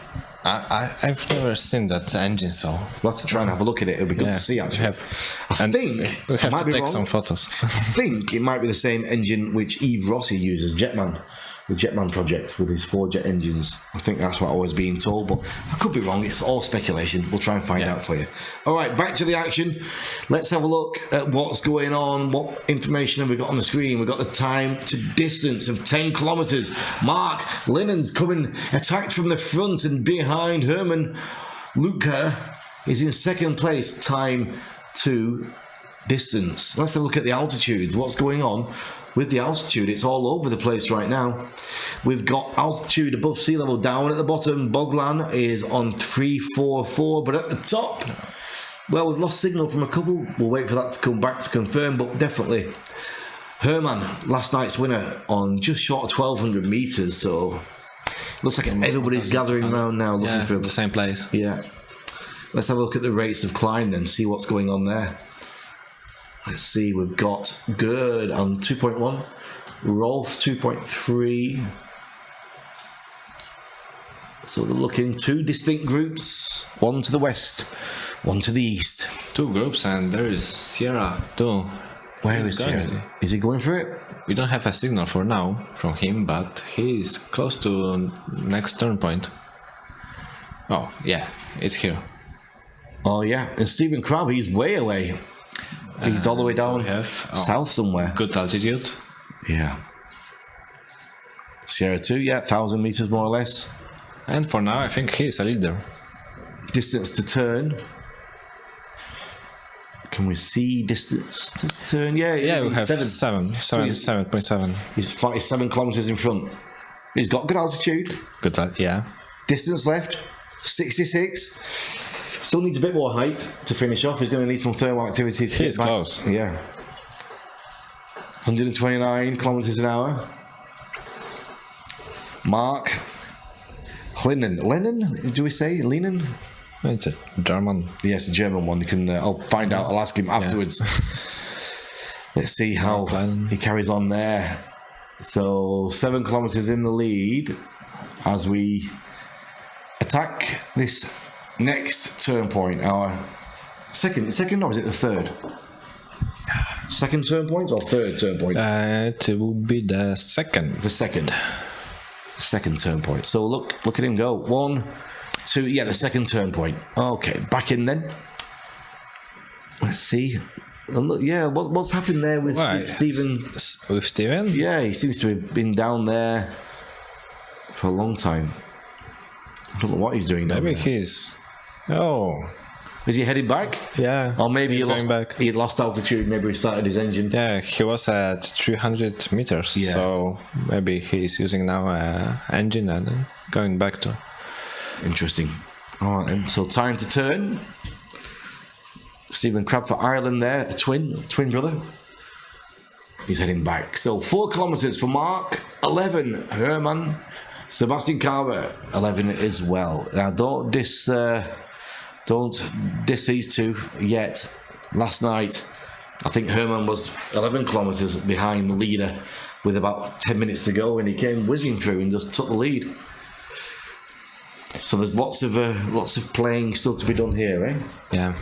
I've never seen that engine, so We'll have to try and have a look at it. It'll be good to see, actually. I think we have I might to be take wrong. some photos. I think it might be the same engine which Yves Rossi uses, Jetman, the Jetman project with his 4 jet engines. I think that's what I was being told, but I could be wrong. It's all speculation. We'll try and find out for you. All right, back to the action. Let's have a look at what's going on. What information have we got on the screen? We've got the time to distance of 10 kilometers. Mark Linnen's coming, attacked from the front and behind. Herman Luca is in second place, time to distance. Let's have a look at the altitudes. What's going on with the altitude? It's all over the place right now. We've got altitude above sea level down at the bottom. Boglan is on 344, but at the top, well, we've lost signal from a couple. We'll wait for that to come back to confirm, but definitely Herman, last night's winner, on just short of 1200 meters. So looks like everybody's gathering around now looking for the same place. Yeah. Let's have a look at the rates of climb then, see what's going on there. Let's see, we've got Gerd on 2.1, Rolf 2.3. So they're looking 2 distinct groups, one to the west, one to the east. 2 groups, and there is Sierra too. Where He's is going. he? Is he going for it? We don't have a signal for now from him, but he is close to next turn point. Oh, yeah, it's here. Oh yeah, and Stephen Crabbe, he's way away. He's all the way down we have south somewhere. good altitude. Yeah. Sierra 2, yeah, 1,000 meters more or less. And for now, I think he is a leader. Distance to turn. Can we see distance to turn? Yeah, Yeah, we have 7. 7.7. He's 7 kilometers in front. He's got good altitude. Good, yeah. Distance left, 66. Still needs a bit more height to finish off. He's going to need some thermal activity to He get is back. close. Yeah. 129 kilometers an hour. Mark Linnen. Lennon? Do we say Lennon? It's a German. Yes, the German one. You can. I'll find out. I'll ask him afterwards. Let's see how he carries on there. So 7 kilometers in the lead as we attack this next turn point. Our second, or is it the third? Second turn point or third turn point? It will be the second. The second turn point. So look at him go. 1, 2. Yeah, the second turn point. Okay, back in then. Let's see. And look, yeah, what's happened there with Stephen? With Steven? Yeah, he seems to have been down there for a long time. I don't know what he's doing down Maybe there. he's. Oh, Is he heading back? yeah. Or maybe he's he going back. He lost altitude. Maybe he started his engine. Yeah, he was at 300 meters, Yeah. so maybe he's using now an engine and going back to. Interesting. All right, then. So time to turn. Stephen Crabbe for Ireland there, a twin brother. He's heading back. So 4 kilometers for Mark, 11 Herman, Sebastian Carver, 11 as well. Now, don't diss these two yet. Last night, I think Herman was 11 kilometres behind the leader with about 10 minutes to go, and he came whizzing through and just took the lead. So there's lots of playing still to be done here, eh? Yeah.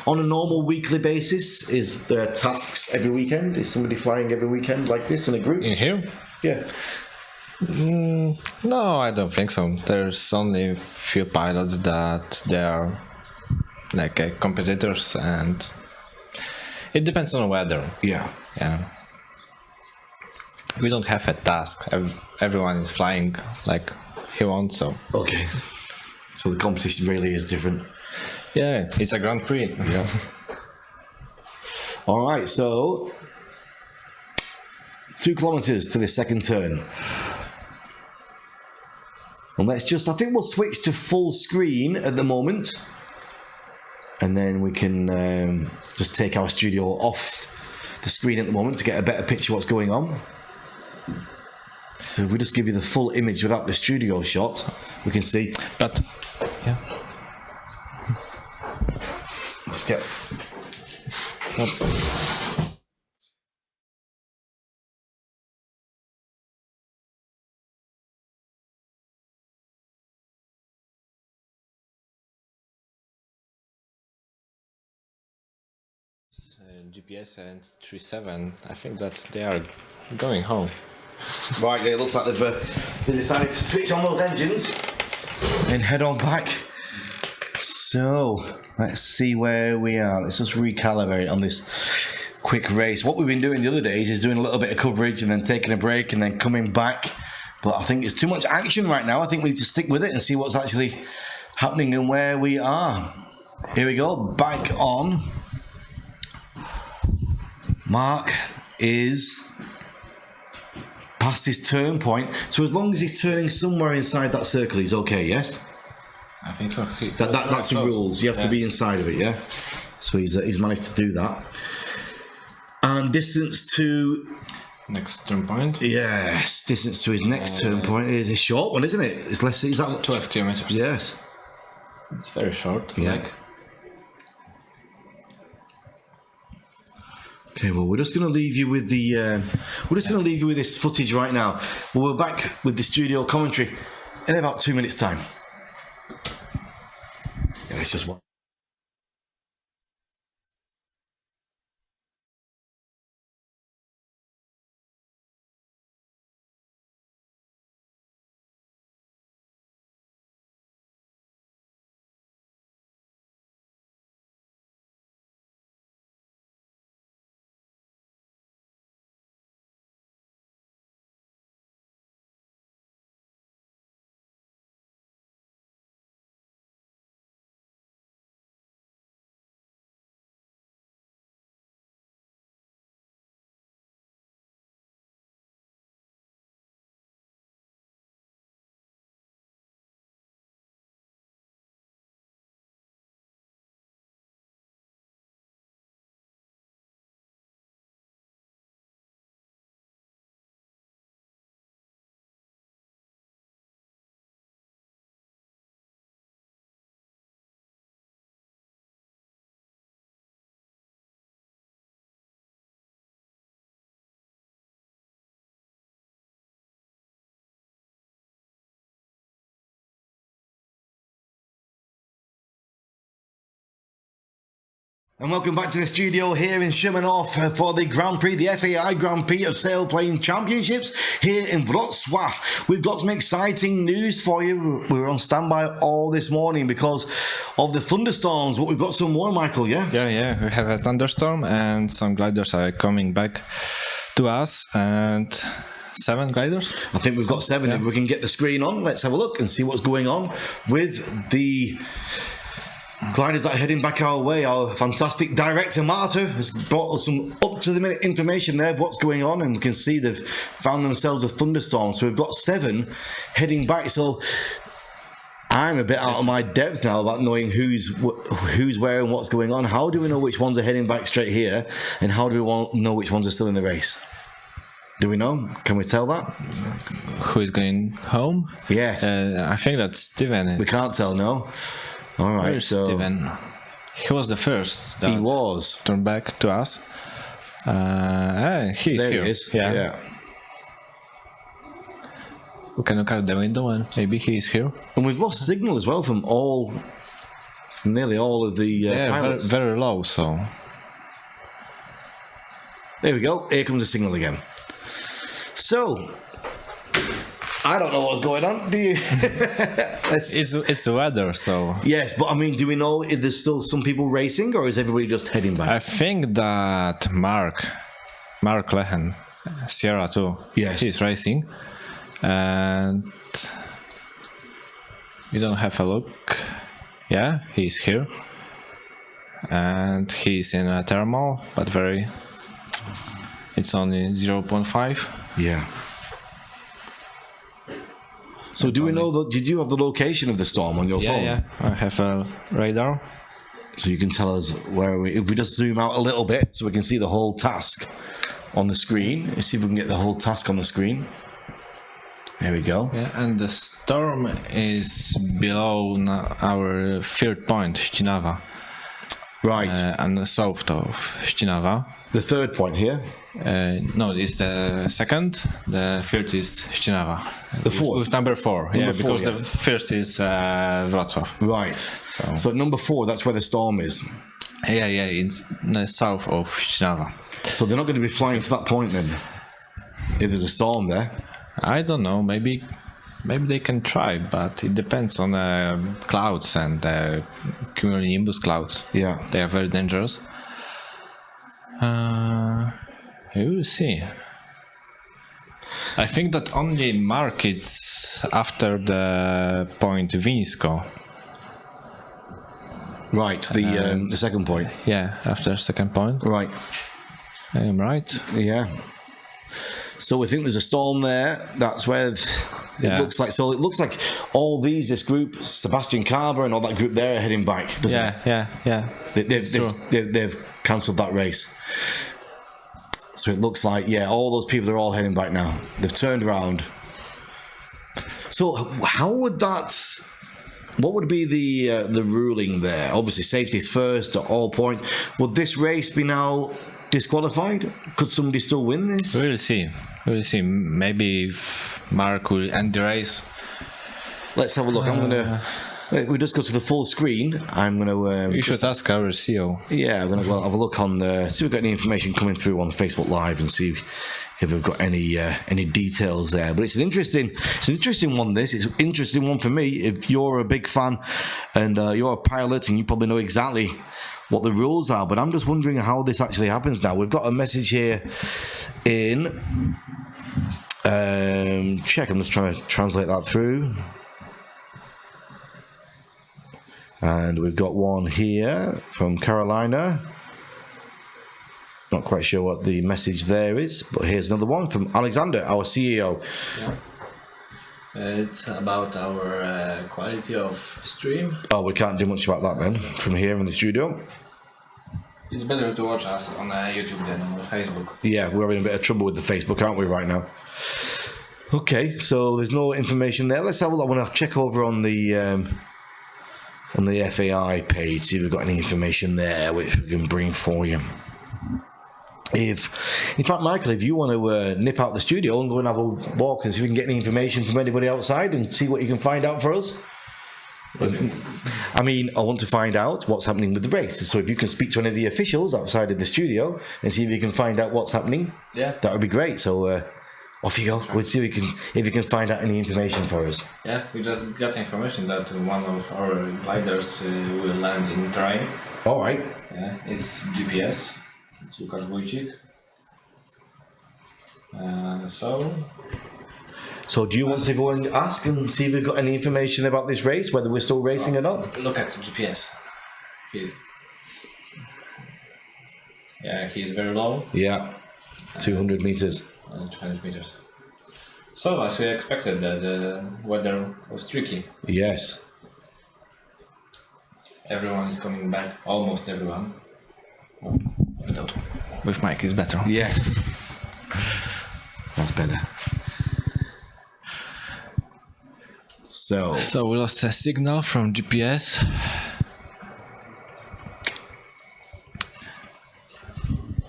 On a normal weekly basis, is there tasks every weekend? Is somebody flying every weekend like this in a group? In here? Yeah. No, I don't think so. There's only a few pilots that they are like competitors, and it depends on the weather. Yeah. Yeah. We don't have a task. Everyone is flying like he wants, so. Okay. So the competition really is different. Yeah, it's a Grand Prix. Yeah. All right, so 2 kilometers to the second turn. And let's just, I think we'll switch to full screen at the moment. And then we can just take our studio off the screen at the moment to get a better picture of what's going on. So if we just give you the full image without the studio shot, we can see. But, yeah. Let's get. GPS and 37, I think that they are going home. Right, it looks like they decided to switch on those engines and head on back. So, let's see where we are. Let's just recalibrate on this quick race. What we've been doing the other days is doing a little bit of coverage and then taking a break and then coming back. But I think it's too much action right now. I think we need to stick with it and see what's actually happening and where we are. Here we go, back on. Mark is past his turn point. So as long as he's turning somewhere inside that circle, he's okay, yes? I think so. That's the rules. You have to be inside of it, yeah? So he's managed to do that. And distance to... Next turn point? Yes, distance to his next turn point is a short one, isn't it? It's less... Is that 12 kilometers. Yes. It's very short. Yeah. Like. Okay, well, we're just going to leave you with the. We're just going to leave you with this footage right now. We're back with the studio commentary in about 2 minutes' time. Yeah, it's just one. And welcome back to the studio here in Shermanhof for the Grand Prix, the FAI Grand Prix of Sailplane Championships here in Wrocław. We've got some exciting news for you. We were on standby all this morning because of the thunderstorms, but we've got some more, Michael, yeah? Yeah, we have a thunderstorm and some gliders are coming back to us, and 7 gliders? I think we've got 7. Yeah. If we can get the screen on, let's have a look and see what's going on with the gliders that are heading back our way. Our fantastic director Marta has brought us some up-to-the-minute information there of what's going on, and we can see they've found themselves a thunderstorm. So we've got 7 heading back. So I'm a bit out of my depth now about knowing who's where and what's going on. How do we know which ones are heading back straight here, and how do we know which ones are still in the race? Do we know? Can we tell that? Who is going home? Yes. I think that Steven. We can't tell, no? All right, Where's so... Steven? He was the first. He was. Turned back to us. He's There here. he is. Yeah. Yeah. We can look out the window and maybe he's here. And we've lost signal as well from nearly all of the pilots. Very low, so... There we go. Here comes the signal again. So, I don't know what's going on. Do you? It's the weather, so... Yes, but I mean, do we know if there's still some people racing, or is everybody just heading back? I think that Mark Lehen, Sierra too. Yes. He's racing. And... we don't have a look. Yeah, he's here. And he's in a thermal, but very... It's only 0.5. Yeah. So do we know did you have the location of the storm on your phone? Yeah, I have a radar. So you can tell us if we just zoom out a little bit so we can see the whole task on the screen. Let's see if we can get the whole task on the screen. There we go. Yeah, and the storm is below our third point, Ścinawa. Right. And the south of Ścinawa. The third point here. No, it's the second. The third is Ścinawa. The fourth. With number 4. Number four, because yes. the first is Wrocław. Right. So number 4, that's where the storm is. Yeah, it's the south of Ścinawa. So they're not going to be flying to that point then, if there's a storm there. I don't know. Maybe they can try, but it depends on clouds and cumulonimbus clouds. Yeah. They are very dangerous. We will see. I think that only Mark is after the point Wińsko. Right, the second point. Yeah, after second point. Right. I am right. Yeah. So we think there's a storm there. That's where it looks like. So it looks like all this group, Sebastian Carver and all that group there are heading back. Doesn't it? Yeah. They've cancelled that race. So it looks like, all those people are all heading back now. They've turned around. So how would what would be the ruling there? Obviously, safety is first at all points. Would this race be now disqualified? Could somebody still win this? We'll see. Maybe Mark will end the race. Let's have a look. We just go to the full screen. I'm gonna. You should ask our CEO. Yeah, I'm gonna go have a look on see if we've got any information coming through on Facebook Live and see if we've got any details there. But it's an interesting one. It's an interesting one for me. If you're a big fan and you're a pilot and you probably know exactly what the rules are, but I'm just wondering how this actually happens now. We've got a message here in Czech. I'm just trying to translate that through. And we've got one here from Carolina. Not quite sure what the message there is, but here's another one from Alexander, our CEO. Yeah. It's about our quality of stream. Oh, we can't do much about that then, from here in the studio. It's better to watch us on YouTube than on Facebook. Yeah, we're having a bit of trouble with the Facebook, aren't we, right now? Okay, so there's no information there. Let's have a look. I want to check over on the FAI page, see if we've got any information there which we can bring for you. In fact, Michael, if you want to nip out the studio and go and have a walk and see if we can get any information from anybody outside and see what you can find out for us. Okay. I mean, I want to find out what's happening with the race. So if you can speak to any of the officials outside of the studio and see if you can find out what's happening, that would be great. So off you go. We'll see if you can find out any information for us. Yeah, we just got information that one of our gliders will land in terrain. All right. Yeah, it's GPS. It's Łukasz Wójcik. So do you want to go and ask and see if we've got any information about this race, whether we're still racing or not? Look at the GPS. He's very low. Yeah, 200 meters. 200 meters. So, as we expected, the weather was tricky. Yes. Everyone is coming back, almost everyone. With Mike is better. Yes. That's better. So we lost a signal from GPS.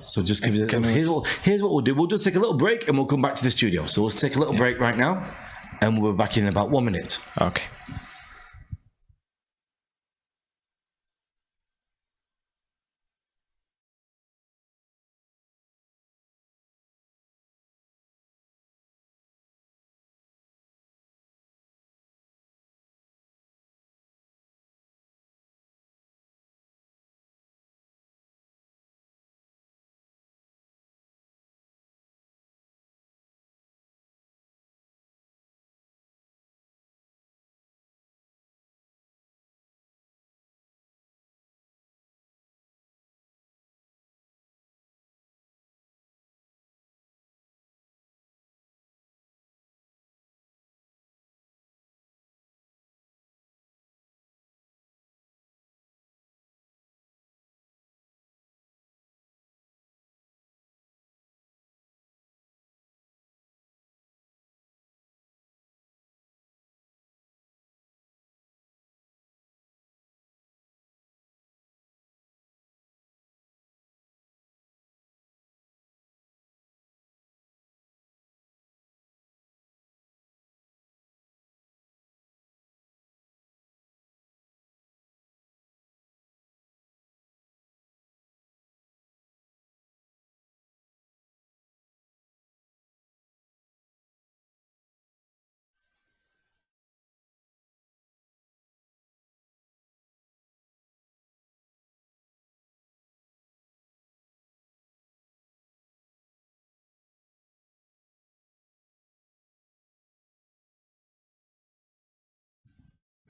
So just give it. Here's what we'll do. We'll just take a little break and we'll come back to the studio. So let's take a little break right now, and we'll be back in about 1 minute. Okay.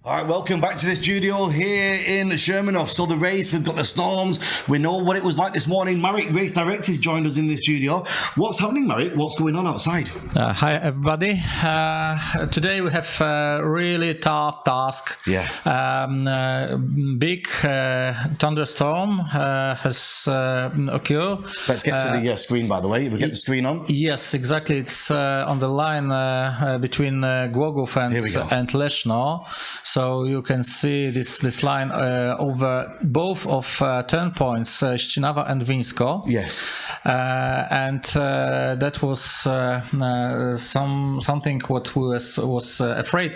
All right, welcome back to the studio here in Shermanoff. So the race, we've got the storms. We know what it was like this morning. Marek, race director, has joined us in the studio. What's happening, Marek? What's going on outside? Hi, everybody. Today we have a really tough task. Yeah. Big thunderstorm has occurred. Let's get to the screen, by the way. We get the screen on. Yes, exactly. It's on the line between Głogów and Leszno. So you can see this line over both of turn points, Ścinawa and Wińsko. Yes. And that was something what was afraid.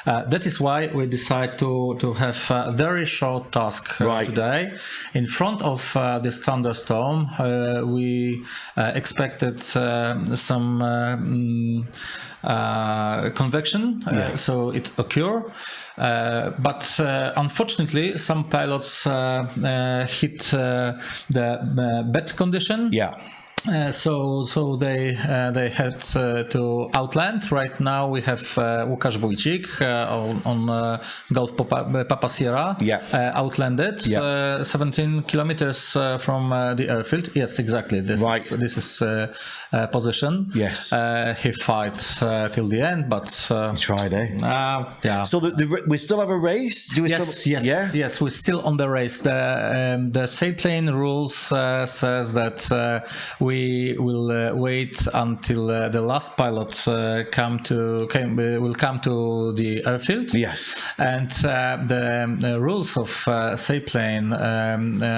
That is why we decided to have a very short task today. In front of this thunderstorm, we expected some convection, so it occurred. But unfortunately, some pilots hit the bad condition. Yeah. So they had to outland. Right now we have Łukasz Wójcik on Gulf Papa Sierra outlanded 17 kilometers from the airfield. Yes, exactly. This is position. Yes. He fight till the end, but he tried, yeah. So we still have a race. Do we Yes, we're still on the race. The Sailplane rules says that we will wait until the last pilot will come to the airfield. Yes. And the rules of Sailplane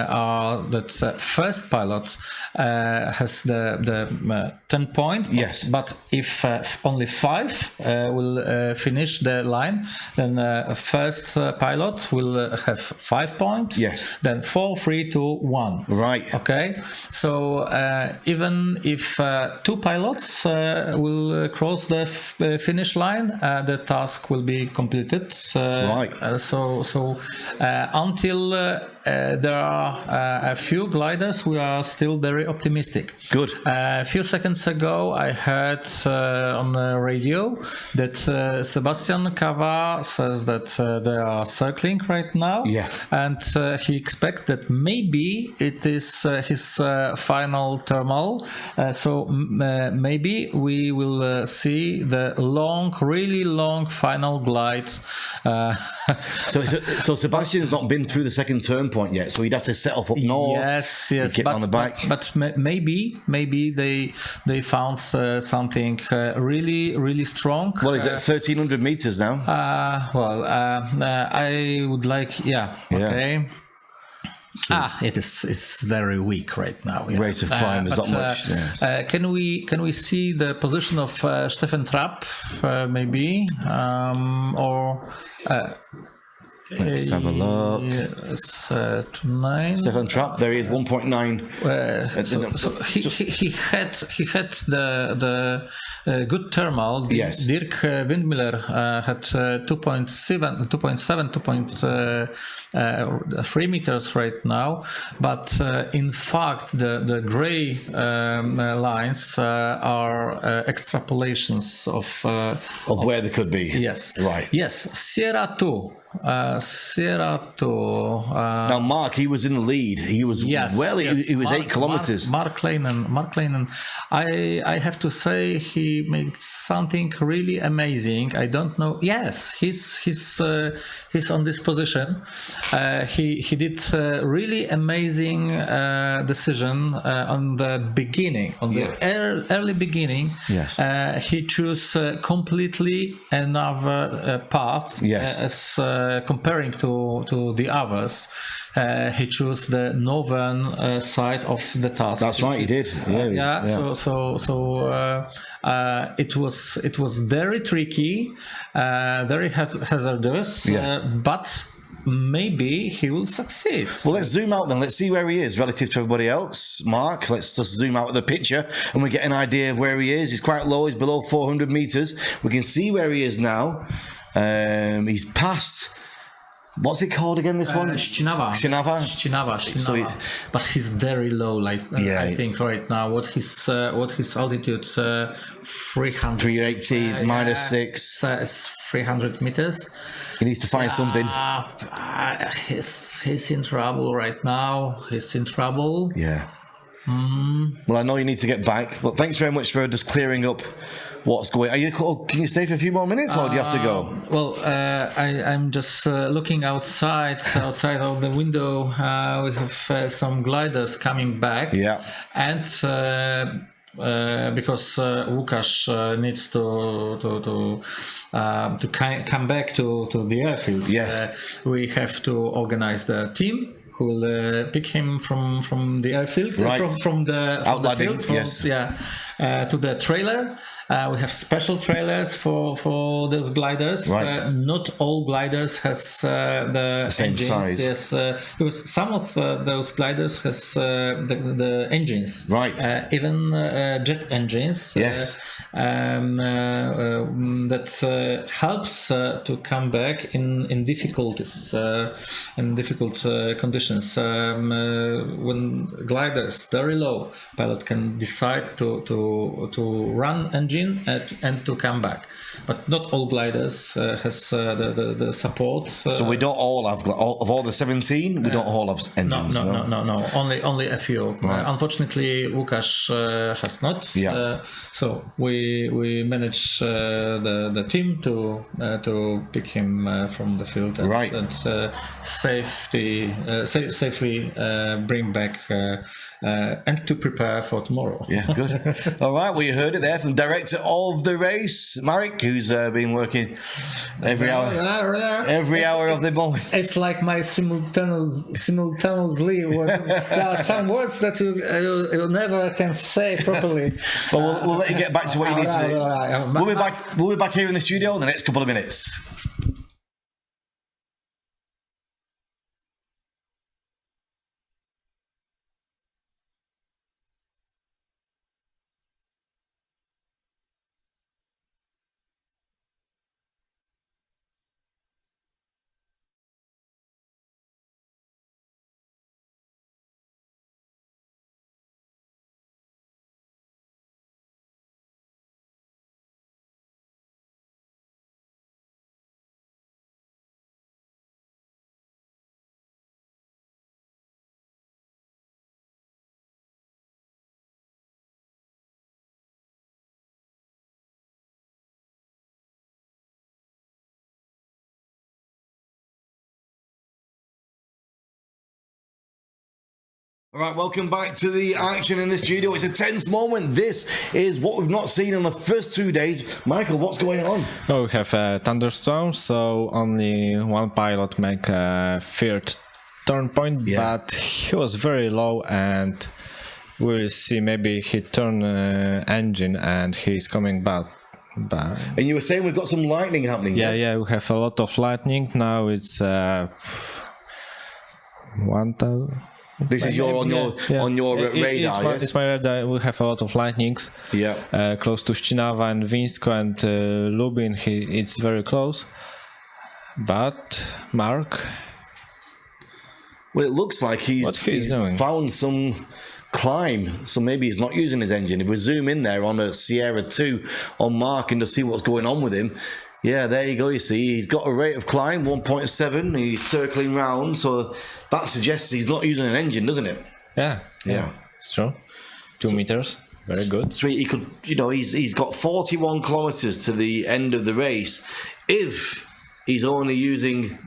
are that first pilot has the 10 point. Yes. But if only 5 will finish the line, then first pilot will have 5 points. Yes. Then 4, 3, 2, 1. Right. Okay. So even if 2 pilots will cross the finish line, the task will be completed. So until there are a few gliders, we are still very optimistic. Good. A few seconds ago, I heard on the radio that Sebastian Cava says that they are circling right now. Yeah. And he expects that maybe it is his final thermal. So maybe we will see the really long final glide. So Sebastian's not been through the second turn turn point yet, so he'd have to set off up north. Yes, get on the bike. but maybe they found something really strong. Well, he's at 1,300 meters now. I would like, okay. It's very weak right now. Yeah. Rate of climb is not much. Yes. Can we see the position of Stefan Trapp, maybe, or? Let's have a look. Yes, 9. Stefan Trapp, there he is, 1.9. He had the good thermal. Yes. Dirk Windmüller had 2.3 meters right now, but in fact the gray lines are extrapolations of where they could be. Yes. Right. Yes. Sierra 2. Now Mark, he was in the lead. He was he was 8 kilometers. Mark Leinen. I have to say he made something really amazing. I don't know. Yes, he's on this position. He did really amazing decision on the beginning, on the early beginning. Yes. He chose completely another path. Yes. As comparing to the others, he chose the northern side of the task. That's right, he did. It was very tricky, very hazardous, but maybe he will succeed. Well, let's zoom out then. Let's see where he is relative to everybody else. Mark, let's just zoom out at the picture and we get an idea of where he is. He's quite low. He's below 400 meters. We can see where he is now. He's past. What's it called again? This one? Shinava. So but he's very low. I think right now. What his altitude? 380 minus 6. 300 meters. He needs to find something. He's in trouble right now. He's in trouble. Yeah. Well, I know you need to get back, but thanks very much for just clearing up what's going. Can you stay for a few more minutes, or do you have to go? Well, I'm just looking outside of the window. We have some gliders coming back. Yeah. And because Łukasz needs to come back to the airfield. Yes. We have to organize the team who will pick him from the airfield, from the field, to the trailer. We have special trailers for those gliders. Right. Not all gliders has the same engines. size. Yes, because some of those gliders has the engines. Right. Even jet engines. Yes. That helps to come back in difficulties, in difficult conditions. When gliders very low, pilot can decide to run engine and to come back. But not all gliders has the support. So we don't all have of all the 17. We don't all have engines. No. Only a few. Right. Unfortunately, Łukasz has not. Yeah. So we manage the team to pick him from the field and safely bring back. And to prepare for tomorrow. Yeah, good. All right, well, you heard it there from the director of the race, Marek, who's been working every hour of the morning. It's like my simultaneously. There are some words that you never can say properly. Well, we'll let you get back to what you need to do. We'll be back here in the studio in the next couple of minutes. All right, welcome back to the action in the studio. It's a tense moment. This is what we've not seen in the first 2 days. Michael, what's going on? Oh, we have a thunderstorm, so only one pilot make a third turn point, but he was very low, and we'll see maybe he turn engine and he's coming back. And you were saying we've got some lightning happening. Yeah, we have a lot of lightning now. It's 1,000. This is on your radar. It's my radar. We have a lot of lightnings. Yeah. Close to Ścinawa and Winsko and Lubin. It's very close. But Mark. Well, it looks like he's found some climb. So maybe he's not using his engine. If we zoom in there on a Sierra 2 on Mark and to see what's going on with him. Yeah, there you go. You see, he's got a rate of climb 1.7. He's circling round, so that suggests he's not using an engine, doesn't it? Yeah, it's true. 2 meters, very good. So he could, he's got 41 kilometers to the end of the race. If he's only using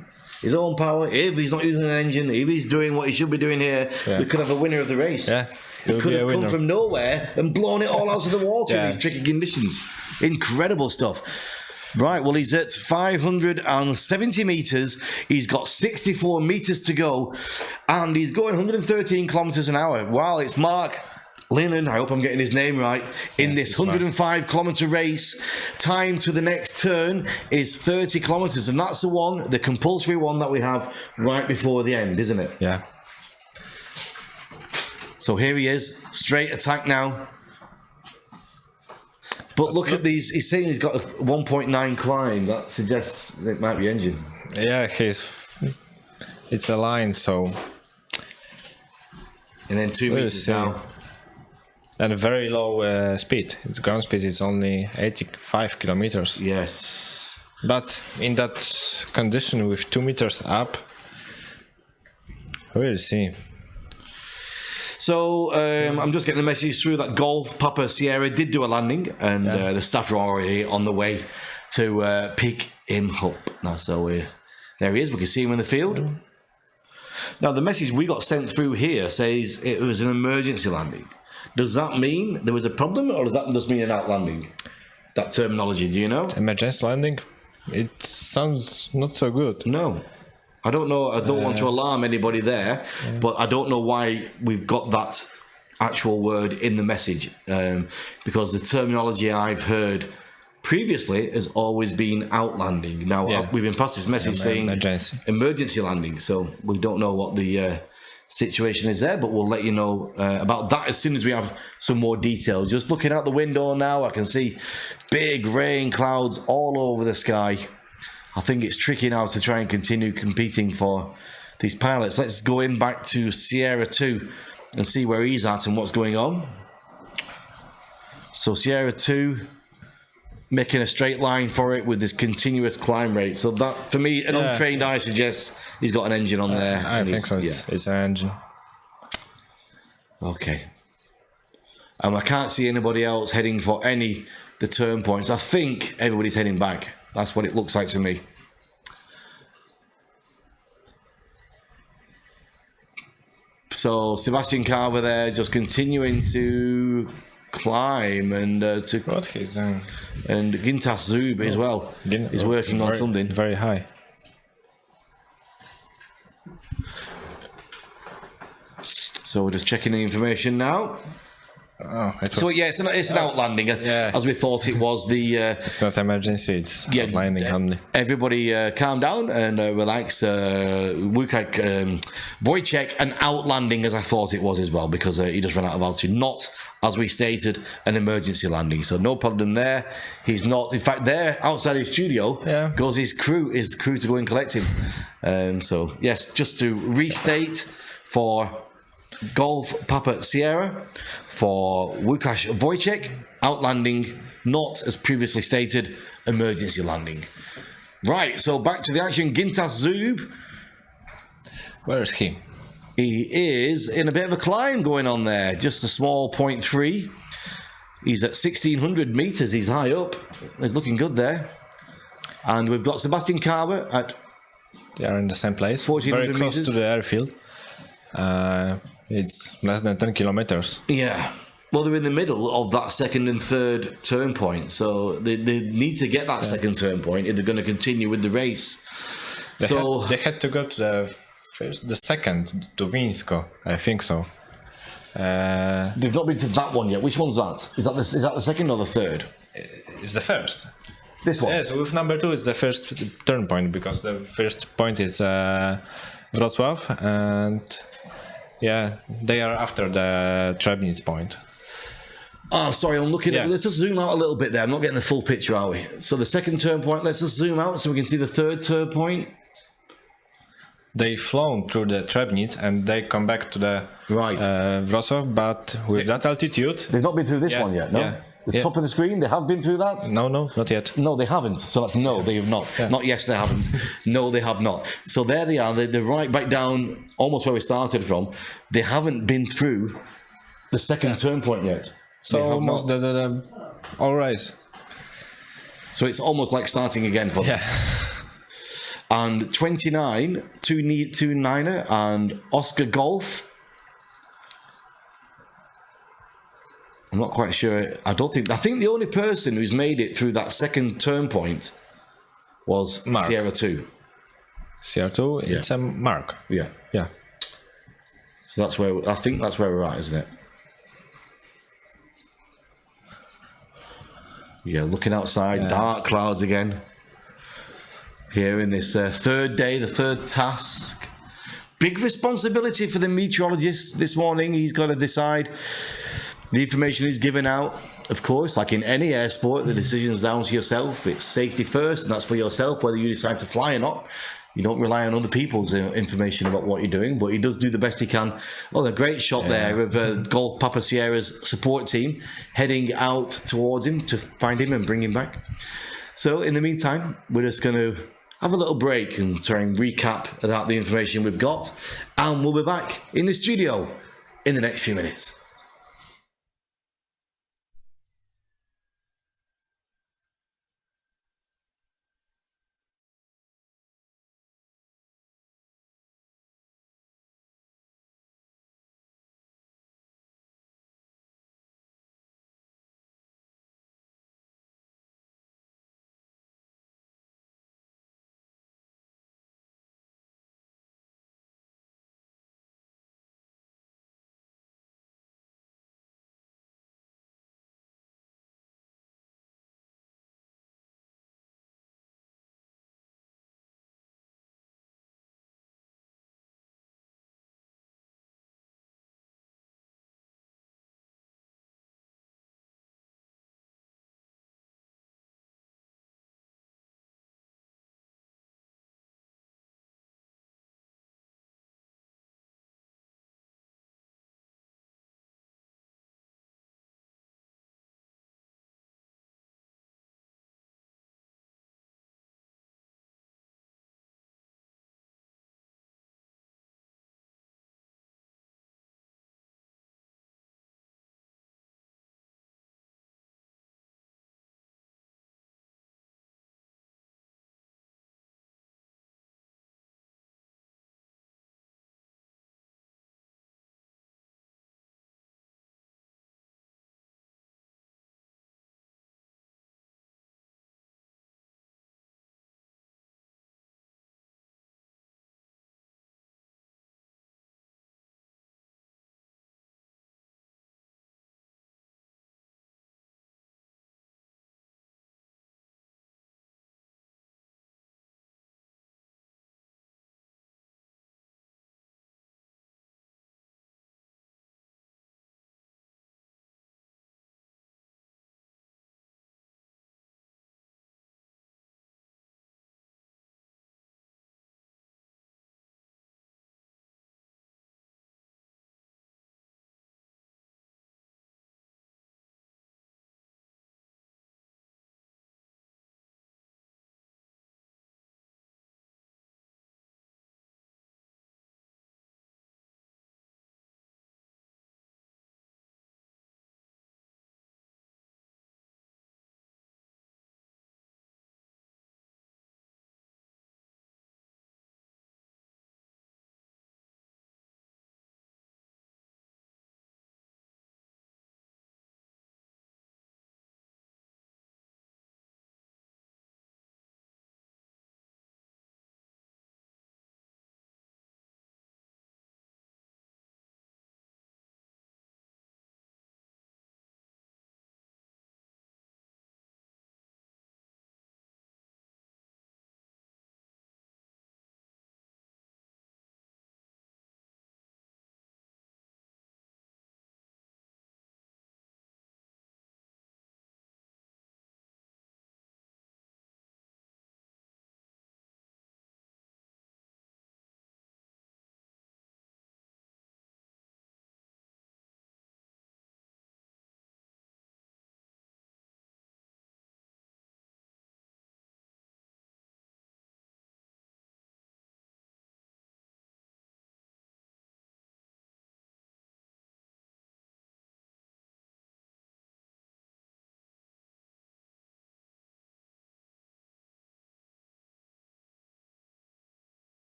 his own power, if he's not using an engine, if he's doing what he should be doing here, we could have a winner of the race. Yeah, he could have come from nowhere and blown it all out of the water in these tricky conditions. Incredible stuff. Right, well, he's at 570 meters. He's got 64 meters to go, and he's going 113 kilometers an hour. While it's Mark Linen, I hope I'm getting his name right, in this 105 kilometer race. Time to the next turn is 30 kilometers, and that's the compulsory one that we have right before the end, isn't it? Yeah. So here he is, straight attack now. But look at these. He's saying he's got a 1.9 climb. That suggests it might be engine. Yeah, it's a line, so. And then 2 meters now. And a very low speed. Its ground speed is only 85 kilometers. Yes. But in that condition with 2 meters up, we'll see. So I'm just getting the message through that Golf Papa Sierra did do a landing, and the staff are already on the way to pick him up. Now, so there he is. We can see him in the field. Now, the message we got sent through here says it was an emergency landing. Does that mean there was a problem, or does that just mean an out landing? That terminology, do you know? Emergency landing? It sounds not so good. No. I don't know. I don't want to alarm anybody there, but I don't know why we've got that actual word in the message, because the terminology I've heard previously has always been outlanding. Now we've been past this message saying emergency landing, so we don't know what the situation is there, but we'll let you know about that as soon as we have some more details. Just looking out the window now, I can see big rain clouds all over the sky. I think it's tricky now to try and continue competing for these pilots. Let's go in back to Sierra 2 and see where he's at and what's going on. So Sierra 2 making a straight line for it with this continuous climb rate. So that, for me, an untrained eye suggests he's got an engine on there. I think so. It's an engine. Okay. And I can't see anybody else heading for the turn points. I think everybody's heading back. That's what it looks like to me. So Sebastian Carver there, just continuing to climb and what he's doing. And Gintas Zub as well is working on something very high. So we're just checking the information now. So it's an outlanding, as we thought it was. It's not emergency, it's outlanding only. Everybody calm down and relax. Wojciech, an outlanding as I thought it was as well, because he just ran out of altitude. Not, as we stated, an emergency landing. So no problem there. He's not. In fact, there outside his studio goes his crew to go and collect him. So yes, just to restate for Golf Papa Sierra, for Łukasz Wojciech, outlanding, not as previously stated, emergency landing. Right, so back to the action. Gintas Zub. Where is he? He is in a bit of a climb going on there, just a small 0.3. He's at 1,600 meters. He's high up. He's looking good there. And we've got Sebastian Carver at. They are in the same place, 1,400 very close meters. to the airfield. It's less than 10 kilometers. Yeah. Well, they're in the middle of that second and third turn point, so they need to get that second turn point if they're going to continue with the race. They had to go to the second to Winsko, I think so. They've not been to that one yet. Which one's that? Is that the second or the third? It's the first. This one? Yes, with number 2 is the first turn point, because the first point is Wrocław, and yeah, they are after the Trebnitz point. Oh, sorry, I'm looking at... Let's just zoom out a little bit there. I'm not getting the full picture, are we? So the second turn point, let's just zoom out so we can see the third turn point. They flown through the Trebnitz and they come back to the Wrocław, but with that altitude... They've not been through this one yet, no? Yeah. The top of the screen, they have been through that? No, not yet. No, they haven't. So that's no, they have not. Yeah. Not yes, they haven't. No, they have not. So there they are. They're right back down, almost where we started from. They haven't been through the second turn point yet. So almost the all race. So it's almost like starting again for them. Yeah. And 29, two Niner and Oscar Golf. I'm not quite sure. I think the only person who's made it through that second turn point was Mark. Sierra 2. Sierra 2, it's a Mark. Yeah. Yeah. So I think that's where we're at, isn't it? Yeah, looking outside, dark clouds again. Here in this third day, the third task. Big responsibility for the meteorologist this morning. He's got to decide the information he's given out. Of course, like in any air sport, the decision's down to yourself. It's safety first, and that's for yourself, whether you decide to fly or not. You don't rely on other people's information about what you're doing, but he does do the best he can. Oh, a great shot there of Golf Papa Sierra's support team heading out towards him to find him and bring him back. So in the meantime, we're just going to have a little break and try and recap about the information we've got. And we'll be back in the studio in the next few minutes.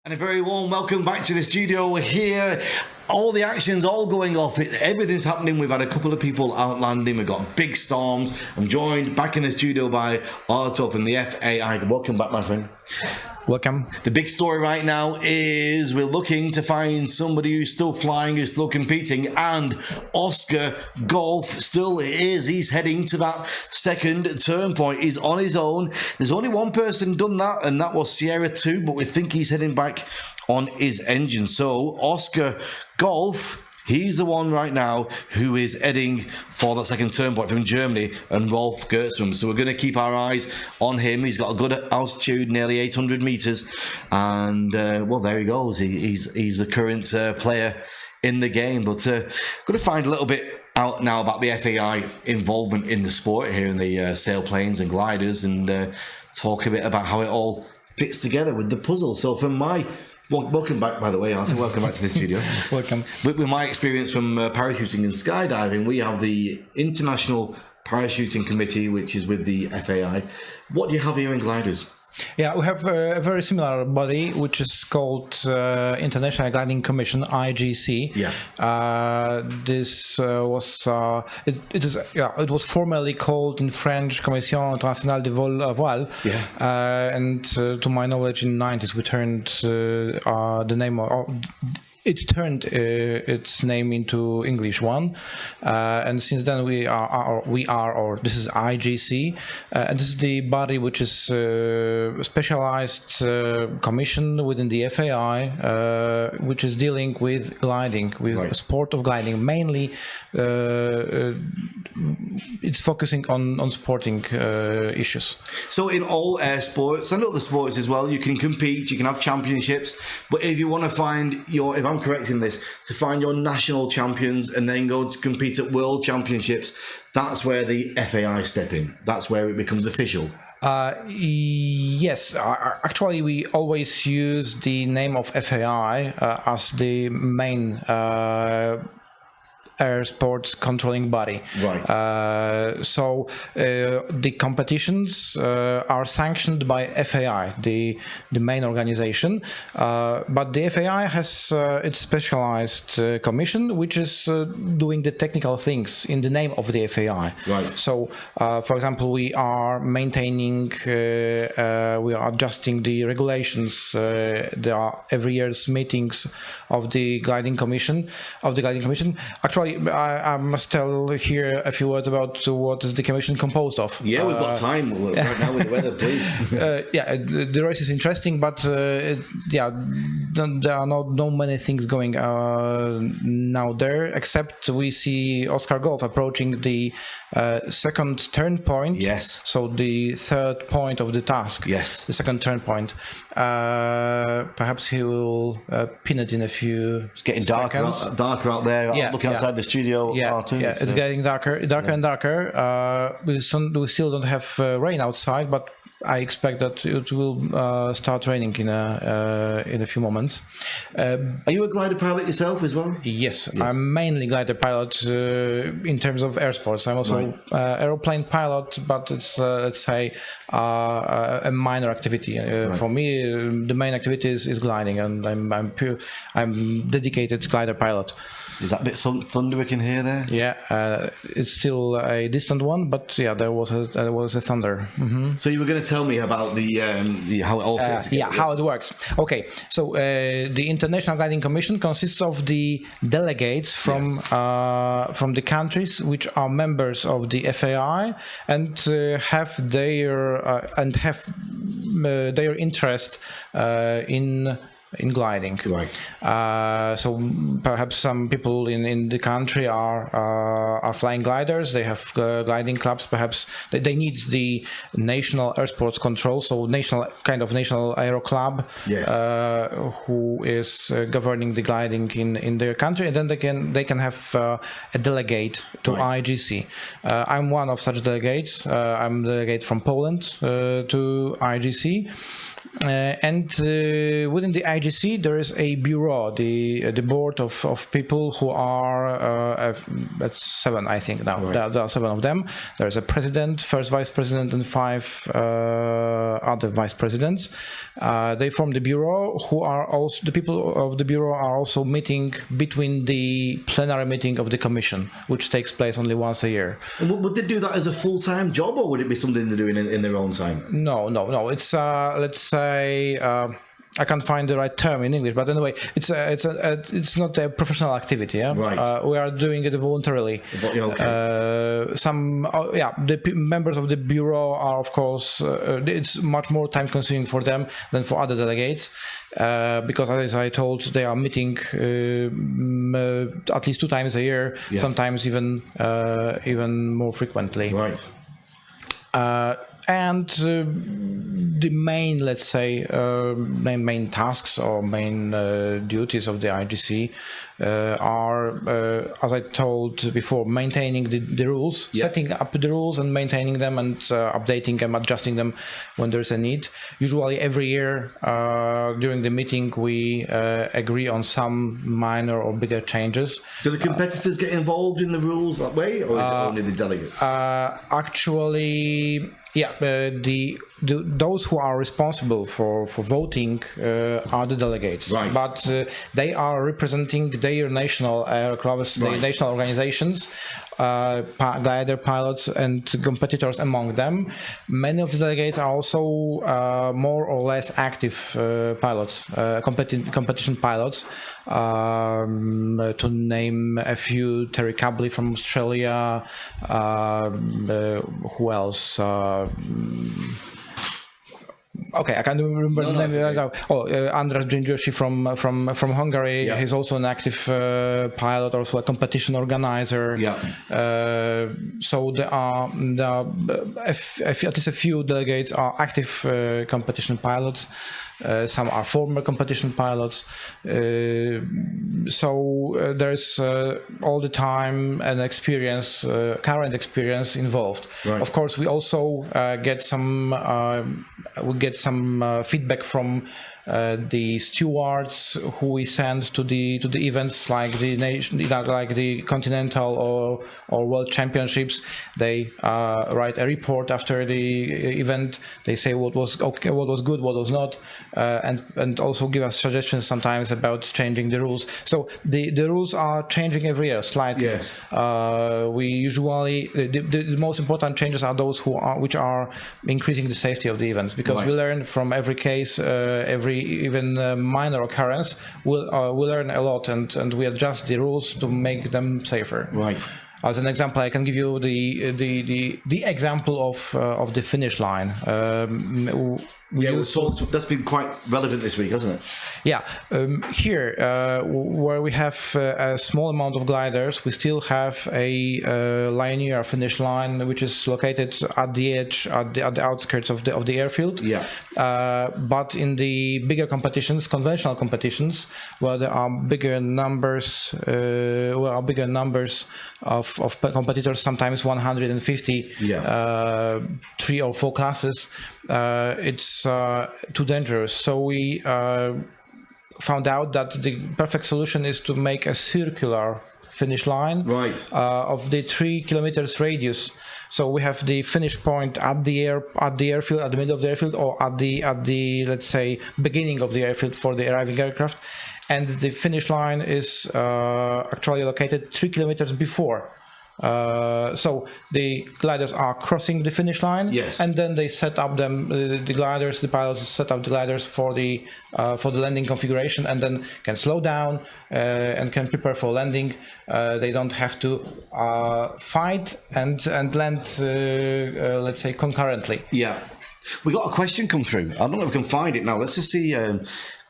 And a very warm welcome back to the studio. We're here. All the action's all going off. Everything's happening. We've had a couple of people out landing. We've got big storms. I'm joined back in the studio by Arto from the FAI. Welcome back, my friend. Welcome. The big story right now is we're looking to find somebody who's still flying, who's still competing, and Oscar Golf still is. He's heading to that second turn point. He's on his own. There's only one person done that, and that was Sierra 2, but we think he's heading back on his engine. So Oscar Golf, he's the one right now who is heading for that second turn point from Germany and Rolf Gertzman. So we're going to keep our eyes on him. He's got a good altitude, nearly 800 meters. And, well, there he goes. He's the current player in the game. But going to find a little bit out now about the FAI involvement in the sport here in the sailplanes and gliders, and talk a bit about how it all fits together with the puzzle. So from my... Welcome back, by the way, Arthur. Welcome back to the studio. Welcome. With my experience from parachuting and skydiving, we have the International Parachuting Committee, which is with the FAI. What do you have here in gliders? Yeah, we have a very similar body, which is called International Gliding Commission (IGC). Yeah. This was it was formerly called in French Commission Internationale de Vol à Voile. Yeah. And to my knowledge, in the 90s, we turned the name of. It turned its name into English one, and since then this is IGC, and this is the body which is specialized commission within the FAI, which is dealing with gliding, with right. sport of gliding. Mainly, it's focusing on sporting issues. So in all air sports and other sports as well, you can compete, you can have championships, but if you want to find if I'm correct in this, to find your national champions and then go to compete at world championships, that's where the FAI step in. That's where it becomes official. Yes, actually we always use the name of FAI as the main air sports controlling body. Right. So the competitions are sanctioned by FAI, the main organization, but the FAI has its specialized commission, which is doing the technical things in the name of the FAI. Right. So, for example, we are maintaining, we are adjusting the regulations. There are every year's meetings of the gliding commission. Actually, I must tell here a few words about what is the commission composed of. Yeah, we've got time right now with the weather, please. Yeah, the race is interesting, but yeah, there are not many things going now there, except we see Oscar Golf approaching the second turn point. Yes. So the third point of the task. Yes. The second turn point. Perhaps he will pin it in a few. It's getting darker out there. Yeah, I'm looking outside the studio. It's getting darker and darker. We still don't have rain outside, but I expect that it will start raining in a few moments. Are you a glider pilot yourself as well? Yes, I'm mainly glider pilot in terms of air sports. I'm also aeroplane pilot, but it's let's say a minor activity. For me, the main activity is gliding, and I'm dedicated glider pilot. Is that a bit thunder we can hear there? Yeah, it's still a distant one, but yeah, there was a thunder. Mm-hmm. So you were going to tell me about the how it all fits together. Yeah, how it works. Okay, so the International Gliding Commission consists of the delegates from the countries which are members of the FAI and have their interest in gliding. Right. So perhaps some people in the country are flying gliders. They have gliding clubs. Perhaps they need the national air sports control. So national aero club, yes. Who is governing the gliding in their country, and then they can have a delegate to IGC. I'm one of such delegates. I'm a delegate from Poland to IGC. And within the IGC, there is a bureau, the board of people who are that's 7, I think now. Right. There are 7 of them. There is a president, first vice president, and 5 other vice presidents. They form the bureau. Who are also the people of the bureau are also meeting between the plenary meeting of the commission, which takes place only once a year. And would they do that as a full-time job, or would it be something they're doing in their own time? No. It's let's say I can't find the right term in English, but anyway, it's not a professional activity. Yeah? Right. We are doing it voluntarily. Okay. The members of the bureau are, of course, it's much more time-consuming for them than for other delegates, because, as I told, they are meeting at least 2 times a year, sometimes even more frequently. Right. And the main, let's say, main tasks or main duties of the IGC are, as I told before, maintaining the rules, setting up the rules and maintaining them, and updating them, adjusting them when there's a need. Usually every year during the meeting we agree on some minor or bigger changes. Do the competitors get involved in the rules that way, or is it only the delegates? Actually, those who are responsible for voting are the delegates, right. But they are representing their national clubs, Right. the national organizations, glider pilots and competitors among them. Many of the delegates are also more or less active pilots, competition pilots. To name a few, Terry Cabley from Australia, who else? Okay, I can't remember the name. Andras Dzindzsi from Hungary. Yeah. He's also an active pilot, also a competition organizer. Yeah. So there are at least a few delegates are active competition pilots. Some are former competition pilots. So there's all the time an experience, current experience involved. Right. Of course, we also get some feedback from the stewards who we send to the events like the continental or world championships. They write a report after the event. They say what was okay, what was good, what was not, and also give us suggestions sometimes about changing the rules. So the rules are changing every year slightly. Yes. We usually the most important changes are those which are increasing the safety of the events, because we learn from every case, every even minor occurrence. We learn a lot, and we adjust the rules to make them safer. Right. As an example, I can give you the example of the finish line. That's been quite relevant this week, hasn't it? Yeah, here where we have a small amount of gliders, we still have a linear finish line, which is located at the edge, at the outskirts of the airfield. Yeah. But in the bigger competitions, conventional competitions, where there are bigger numbers, of competitors, sometimes 150, 3 or 4 classes. It's too dangerous. So we found out that the perfect solution is to make a circular finish line, right, of the 3 kilometers radius. So we have the finish point at the airfield, at the middle of the airfield, or at the let's say beginning of the airfield for the arriving aircraft, and the finish line is actually located 3 kilometers before. So the gliders are crossing the finish line, yes, and then they set up the pilots set up the gliders for the landing configuration, and then can slow down and can prepare for landing. They don't have to fight and land, let's say, concurrently. Yeah. We got a question come through. I don't know if we can find it now. Let's just see.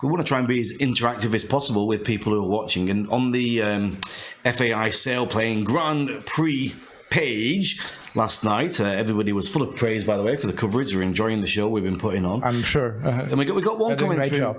We want to try and be as interactive as possible with people who are watching. And on the FAI Sailplane Grand Prix page last night, everybody was full of praise, by the way, for the coverage. We're enjoying the show we've been putting on. I'm sure. And we got one coming through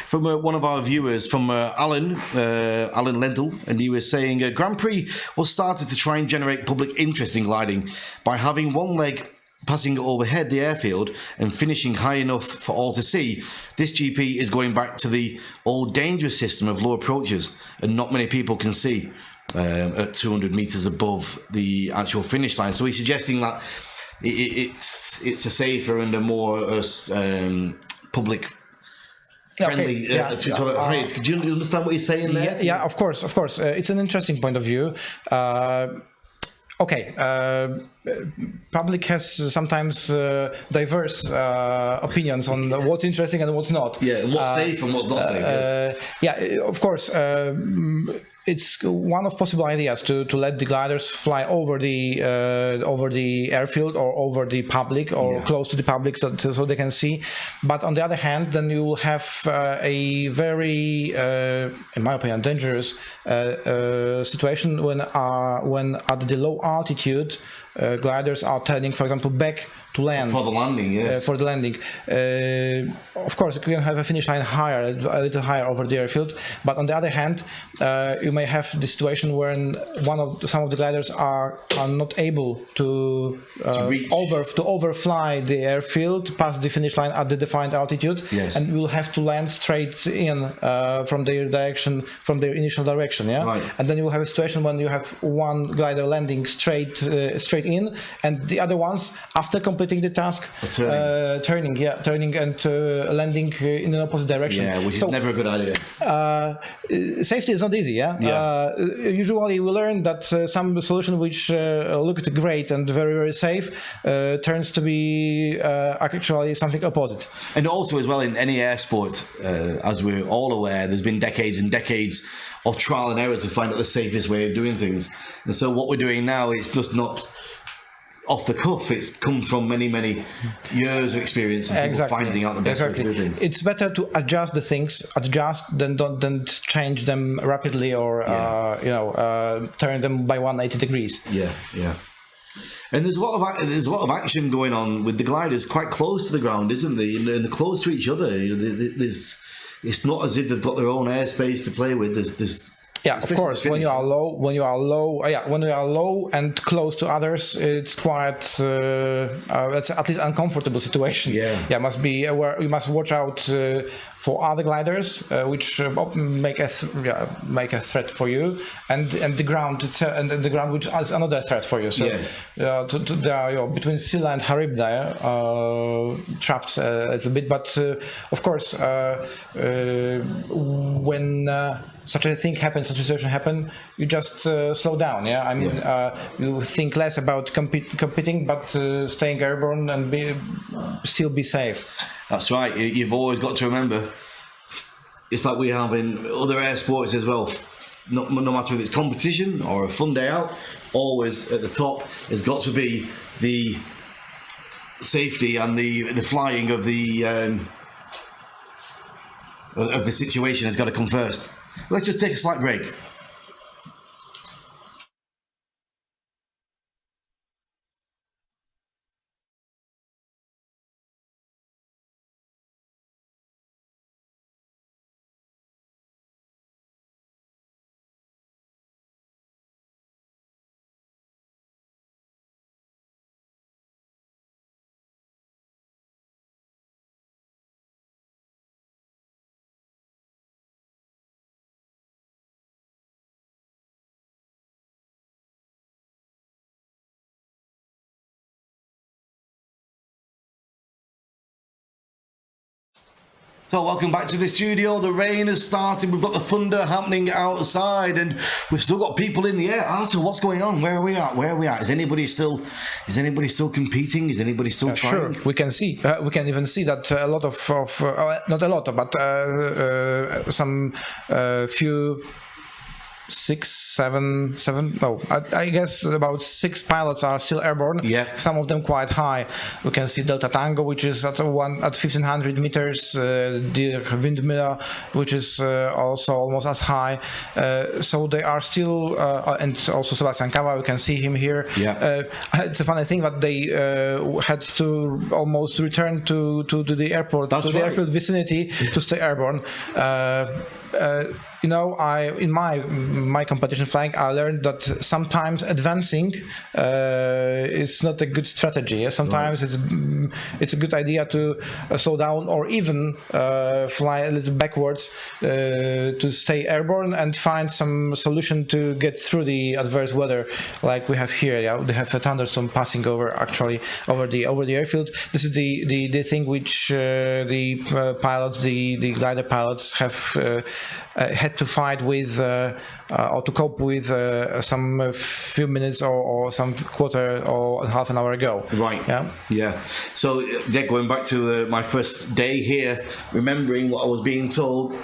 from one of our viewers, from Alan Lentil, and he was saying Grand Prix was started to try and generate public interest in gliding by having one leg passing overhead the airfield and finishing high enough for all to see, this GP is going back to the old dangerous system of low approaches, and not many people can see at 200 meters above the actual finish line. So he's suggesting that it's a safer and a more public friendly height. Could you understand what he's saying there? Yeah, of course. It's an interesting point of view. Public has sometimes diverse opinions on what's interesting and what's not. Yeah, and what's safe and what's not safe. Of course. It's one of possible ideas to let the gliders fly over the airfield or over the public or close to the public so they can see. But on the other hand, then you will have a very, in my opinion, dangerous situation when at the low altitude gliders are turning, for example, back to land. For the landing, yes. For the landing. Of course, you can have a finish line a little higher over the airfield, but on the other hand, you may have the situation when some of the gliders are not able to overfly the airfield past the finish line at the defined altitude, and will have to land straight in from their initial direction. Right. And then you will have a situation when you have one glider landing straight in, and the other ones, after completing the task, turning and landing in an opposite direction. Yeah, which is never a good idea. Safety is not easy. Usually we learn that some solution which looked great and very, very safe turns to be actually something opposite. And also as well, in any air sport, as we're all aware, there's been decades and decades of trial and error to find out the safest way of doing things. And so what we're doing now is just not off the cuff. It's come from many years of experience and people finding out the best way to do things. It's better to adjust the things, than change them rapidly or turn them by 180 degrees. Yeah. And there's a lot of action going on with the gliders quite close to the ground, isn't there? And they're close to each other. It's not as if they've got their own airspace to play with. There's of course. When you are low and close to others, it's quite it's at least uncomfortable situation. You must be aware. You must watch out for other gliders which make a threat for you, and the ground which is another threat for you. So between Scylla and Charybdis trapped a little bit, but of course when such a situation happen, you just slow down. You think less about competing, but staying airborne and still be safe. That's right. You've always got to remember, it's like we have in other air sports as well. No matter if it's competition or a fun day out, always at the top has got to be the safety and the flying of the situation has got to come first. Let's just take a slight break. So welcome back to the studio. The rain has started. We've got the thunder happening outside, and we've still got people in the air. Arthur, what's going on? Where are we at? Is anybody still competing? Is anybody still trying? Sure, we can see. We can even see that a lot of not a lot, but some few. 7. No, I guess about 6 pilots are still airborne. Some of them quite high. We can see Delta Tango, which is at 1,500 meters. The Windmiller, which is also almost as high. So they are still, and also Sebastian Cava. We can see him here. It's a funny thing that they had to almost return to the airport, the airfield vicinity to stay airborne. in my competition flying, I learned that sometimes advancing is not a good strategy. Sometimes it's a good idea to slow down or even fly a little backwards to stay airborne and find some solution to get through the adverse weather, like we have here. Yeah, we have a thunderstorm passing over the airfield. This is the thing which the pilots, the glider pilots have had to fight with or to cope with some few minutes or some quarter or half an hour ago. Right. Yeah. So, going back to my first day here, remembering what I was being told,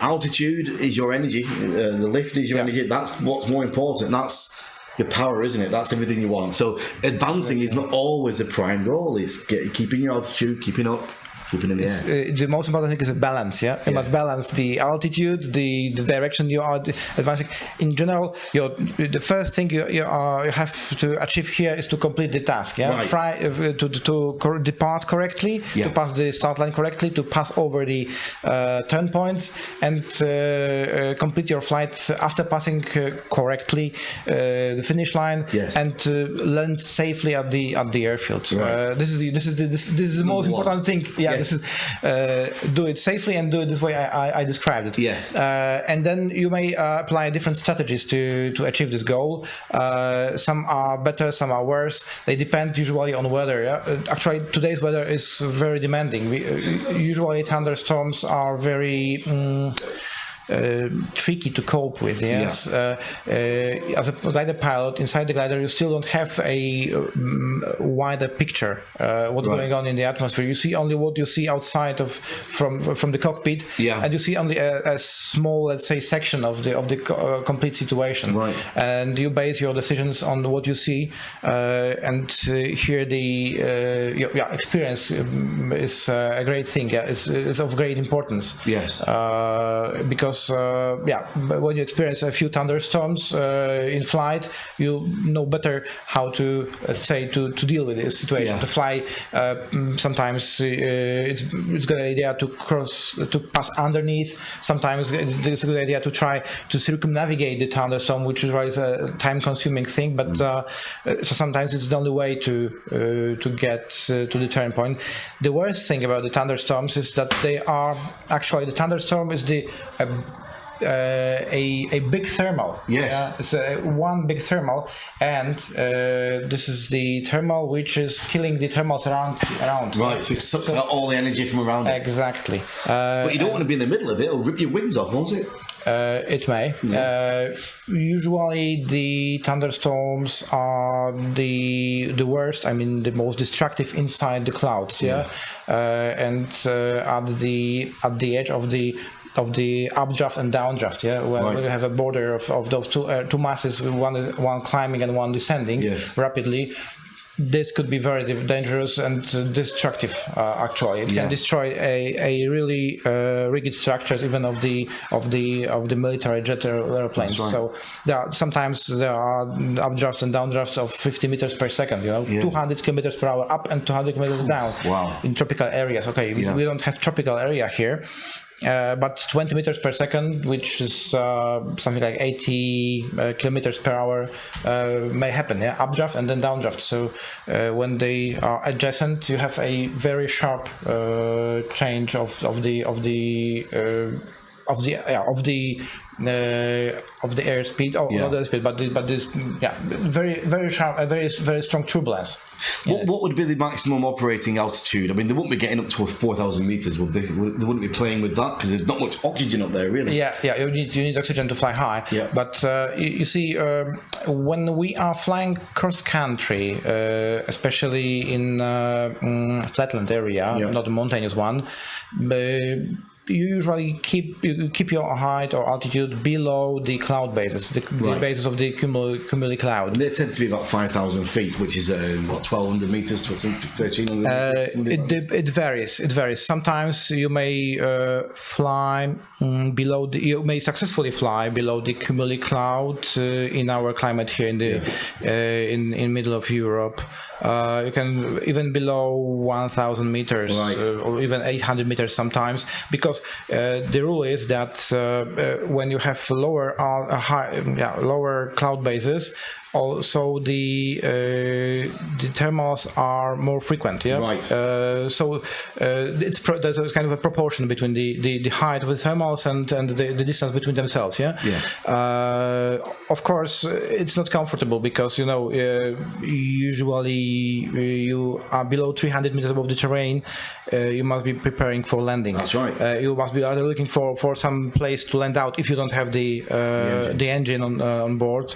altitude is your energy, the lift is your energy. That's what's more important. That's your power, isn't it? That's everything you want. So advancing is not always a prime goal. It's keeping your altitude, keeping up, keeping in the air. The most important thing is a balance. You must balance the altitude, the direction you are advancing. In general, the first thing you have to achieve here is to complete the task. Right. Try to depart correctly, to pass the start line correctly, to pass over the turn points, and complete your flight after passing correctly the finish line, and land safely at the airfield. Right. This is the most important thing. This is do it safely and do it this way I described it. Yes. And then you may apply different strategies to achieve this goal. Some are better, some are worse. They depend usually on weather. Actually, today's weather is very demanding. Usually thunderstorms are very tricky to cope with. Yes. As a glider pilot, inside the glider, you still don't have a wider picture what's going on in the atmosphere. You see only what you see outside from the cockpit, and you see only a small, let's say, section of the complete situation. Right. And you base your decisions on what you see, and here the experience is a great thing. It's of great importance. Yes. Because when you experience a few thunderstorms in flight, you know better how to to deal with this situation. To fly, sometimes it's a good idea to pass underneath. Sometimes it's a good idea to try to circumnavigate the thunderstorm, which is always a time-consuming thing. But so sometimes it's the only way to get to the turn point. The worst thing about the thunderstorms is that they are actually, the thunderstorm is a big thermal. Yes. It's one big thermal, and this is the thermal which is killing the thermals around. Right, so it sucks out all the energy from around it. Exactly. But you don't want to be in the middle of it, it'll rip your wings off, won't it? It may. Usually the thunderstorms are the worst, the most destructive inside the clouds, and at the edge of the updraft and downdraft, when you have a border of those two masses, one climbing and one descending rapidly. This could be very dangerous and destructive. Actually, it can destroy a really rigid structures, even of the military jet airplanes. Right. So sometimes there are updrafts and downdrafts of 50 meters per second. 200 kilometers per hour up and 200 kilometers down. Wow. In tropical areas. Okay, we don't have tropical area here. But 20 meters per second, which is something like 80 kilometers per hour, may happen. Updraft and then downdraft. So when they are adjacent, you have a very sharp change of the airspeed, not the airspeed, but this very sharp, very strong turbulence. What would be the maximum operating altitude? They wouldn't be getting up to 4,000 meters, would they? They wouldn't be playing with that because there's not much oxygen up there, really. You need oxygen to fly high. But you see, when we are flying cross country, especially in flatland area, not a mountainous one, you usually keep your height or altitude below the cloud bases, the bases of the cumuli cloud. And they tend to be about 5,000 feet, which is 1,200 meters, 1,300 meters. It varies. Sometimes you may fly below you may successfully fly below the cumuli cloud in our climate here in the in middle of Europe. You can even below 1,000 meters or even 800 meters sometimes, because because the rule is that when you have lower cloud bases, also the thermals are more frequent. Yeah. Right. So there's kind of a proportion between the height of the thermals and the distance between themselves. Yeah. Yeah. Of course, it's not comfortable because usually you are below 300 meters above the terrain. You must be preparing for landing. That's right. You must be either looking for some place to land out if you don't have the engine on board.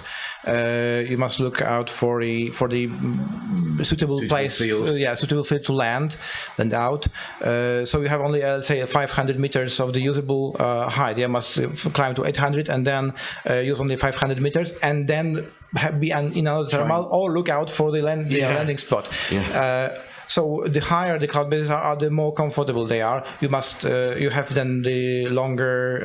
You must look out for the suitable place, suitable field to land out. So you have only say 500 meters of the usable height. You must climb to 800 and then use only 500 meters and then be in another thermal or look out for the landing spot. Yeah. So the higher the cloud bases are, the more comfortable they are. You must you have then the longer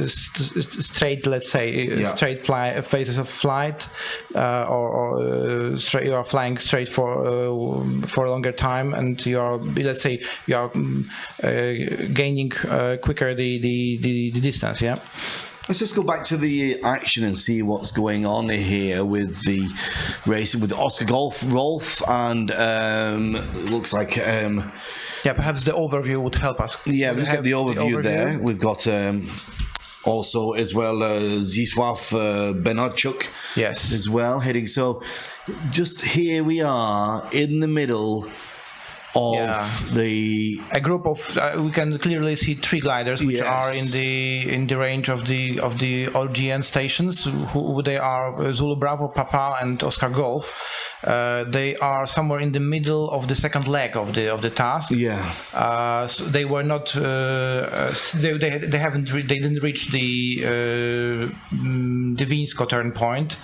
straight, let's say, straight phases of flight, or straight, you are flying straight for a longer time, and you are, let's say, you are gaining quicker the distance. Yeah. Let's just go back to the action and see what's going on here with the racing with Oscar Golf, Rolf, and it looks like... perhaps the overview would help us. Yeah, we've got the overview there. We've got also as well Zisław Benarchuk as well heading. So just here we are in the middle of a group of we can clearly see 3 gliders which are in the range of the OGN stations. Who they are: Zulu Bravo, Papa, and Oscar Golf. They are somewhere in the middle of the second leg of the task. So they were not. They didn't reach the Winsko turn point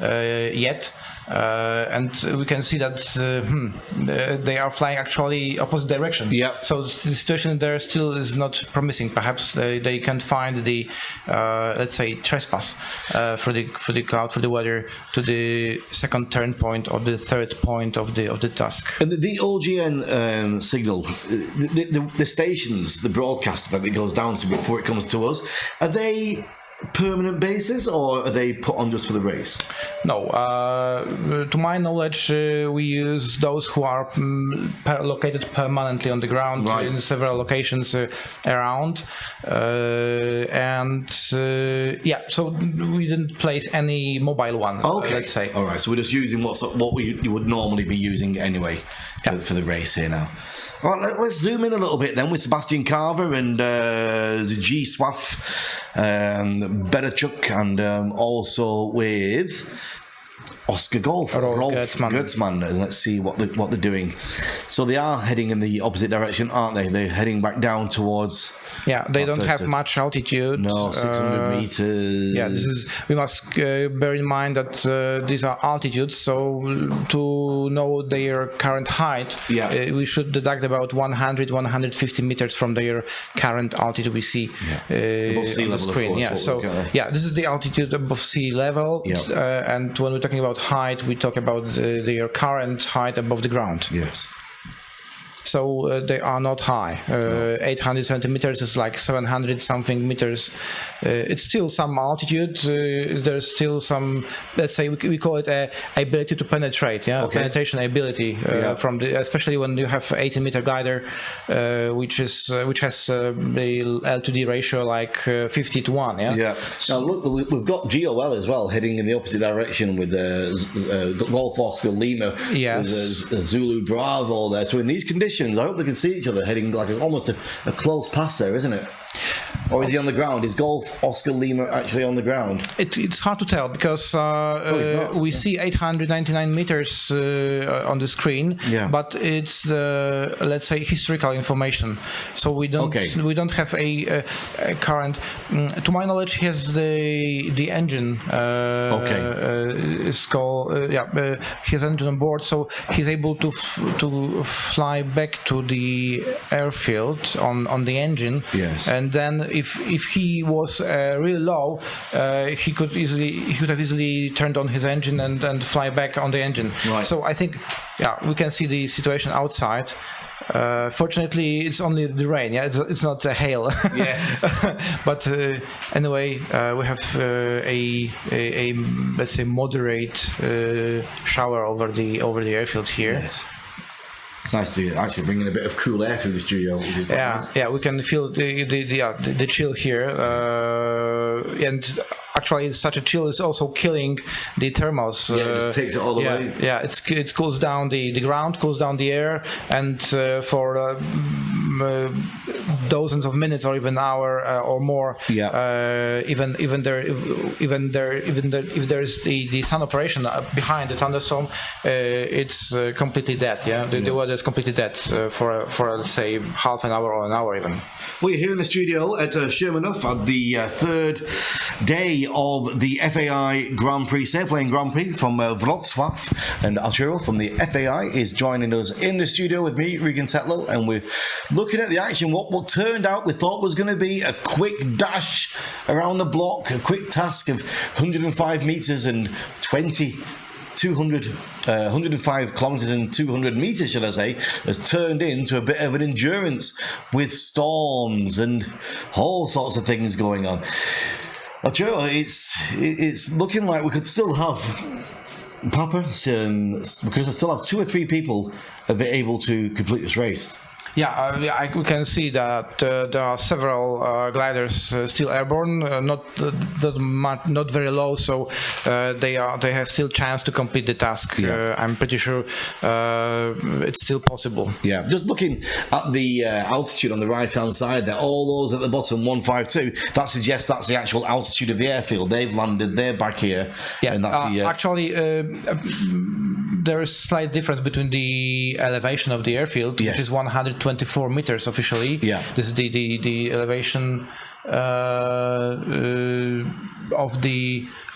yet. And we can see that they are flying actually opposite direction. Yeah. So the situation there still is not promising. Perhaps they can find the let's say trespass for the cloud, for the weather, to the second turn point or the third point of the task. And the OGN signal, the stations, the broadcast that it goes down to before it comes to us, are they permanent bases or are they put on just for the race? No, to my knowledge, we use those who are located permanently on the ground in several locations around, so we didn't place any mobile one. Let's say. All right, so we're just using what you would normally be using anyway for the race here now. All right, let's zoom in a little bit then with Sebastian Carver and Zisław Benarchuk, and also with Oscar Golf, Rolf Gertzmann. Let's see what they're doing. So they are heading in the opposite direction, aren't they? They're heading back down towards... Yeah, they don't have much altitude. No, 600 meters. Yeah, we must bear in mind that these are altitudes, so to know their current height, we should deduct about 100-150 meters from their current altitude we see above sea on the screen. This is the altitude above sea level, and when we're talking about height, we talk about their current height above the ground. Yes. So they are not high. 870 meters is like 700 something meters. It's still some altitude. There's still some, let's say, we call it a ability to penetrate. Penetration ability from especially when you have 18-meter glider, which has the L-to-D ratio like 50-1. So look, we've got GOL as well heading in the opposite direction with Golf Oscar Lima with Zulu Bravo there. So in these conditions, I hope they can see each other heading like almost a close pass there, isn't it? Or is he on the ground? Is Golf Oscar Lima actually on the ground? It's hard to tell because we see 899 meters on the screen, but it's let's say historical information. So we don't have a current. To my knowledge, he has the engine. Is called he has engine on board, so he's able to fly back to the airfield on the engine. Yes. And then if he was really low, he could have easily turned on his engine and fly back on the engine. Right. So I think we can see the situation outside. Fortunately, it's only the rain. Yeah, it's not hail. Yes. But anyway, we have a let's say moderate shower over the airfield here. Yes. It's nice to actually bring in a bit of cool air through the studio, which is quite nice. Yeah, we can feel the chill here, and actually such a chill is also killing the thermals. Yeah, it just takes it all the way. Yeah, it cools down the ground, cools down the air, and for dozens of minutes or even an hour or more. Yeah. Even if there's the sun operation behind the thunderstorm, it's completely dead. Yeah, the weather is completely dead for let's say half an hour or an hour even. We're here in the studio at Shermanov at the third day of the FAI Grand Prix, Sailplane Grand Prix from Wrocław, and Arturo from the FAI is joining us in the studio with me, Regan Tetlow, and we're looking at the action. What turned out we thought was going to be a quick dash around the block, a quick task of 105 meters and 105 kilometers and 200 meters, should I say, has turned into a bit of an endurance with storms and all sorts of things going on. Arturo, it's looking like we could still have Papa, because I still have 2 or 3 people able to complete this race. Yeah, we can see that there are several gliders still airborne, not very low, so they have still chance to complete the task. Yeah. I'm pretty sure it's still possible. Yeah, just looking at the altitude on the right-hand side there, all those at the bottom, 152, that suggests that's the actual altitude of the airfield. They've landed, they're back here. Yeah, and that's actually, there is a slight difference between the elevation of the airfield, Yes. which is 124 meters officially. Yeah. This is the elevation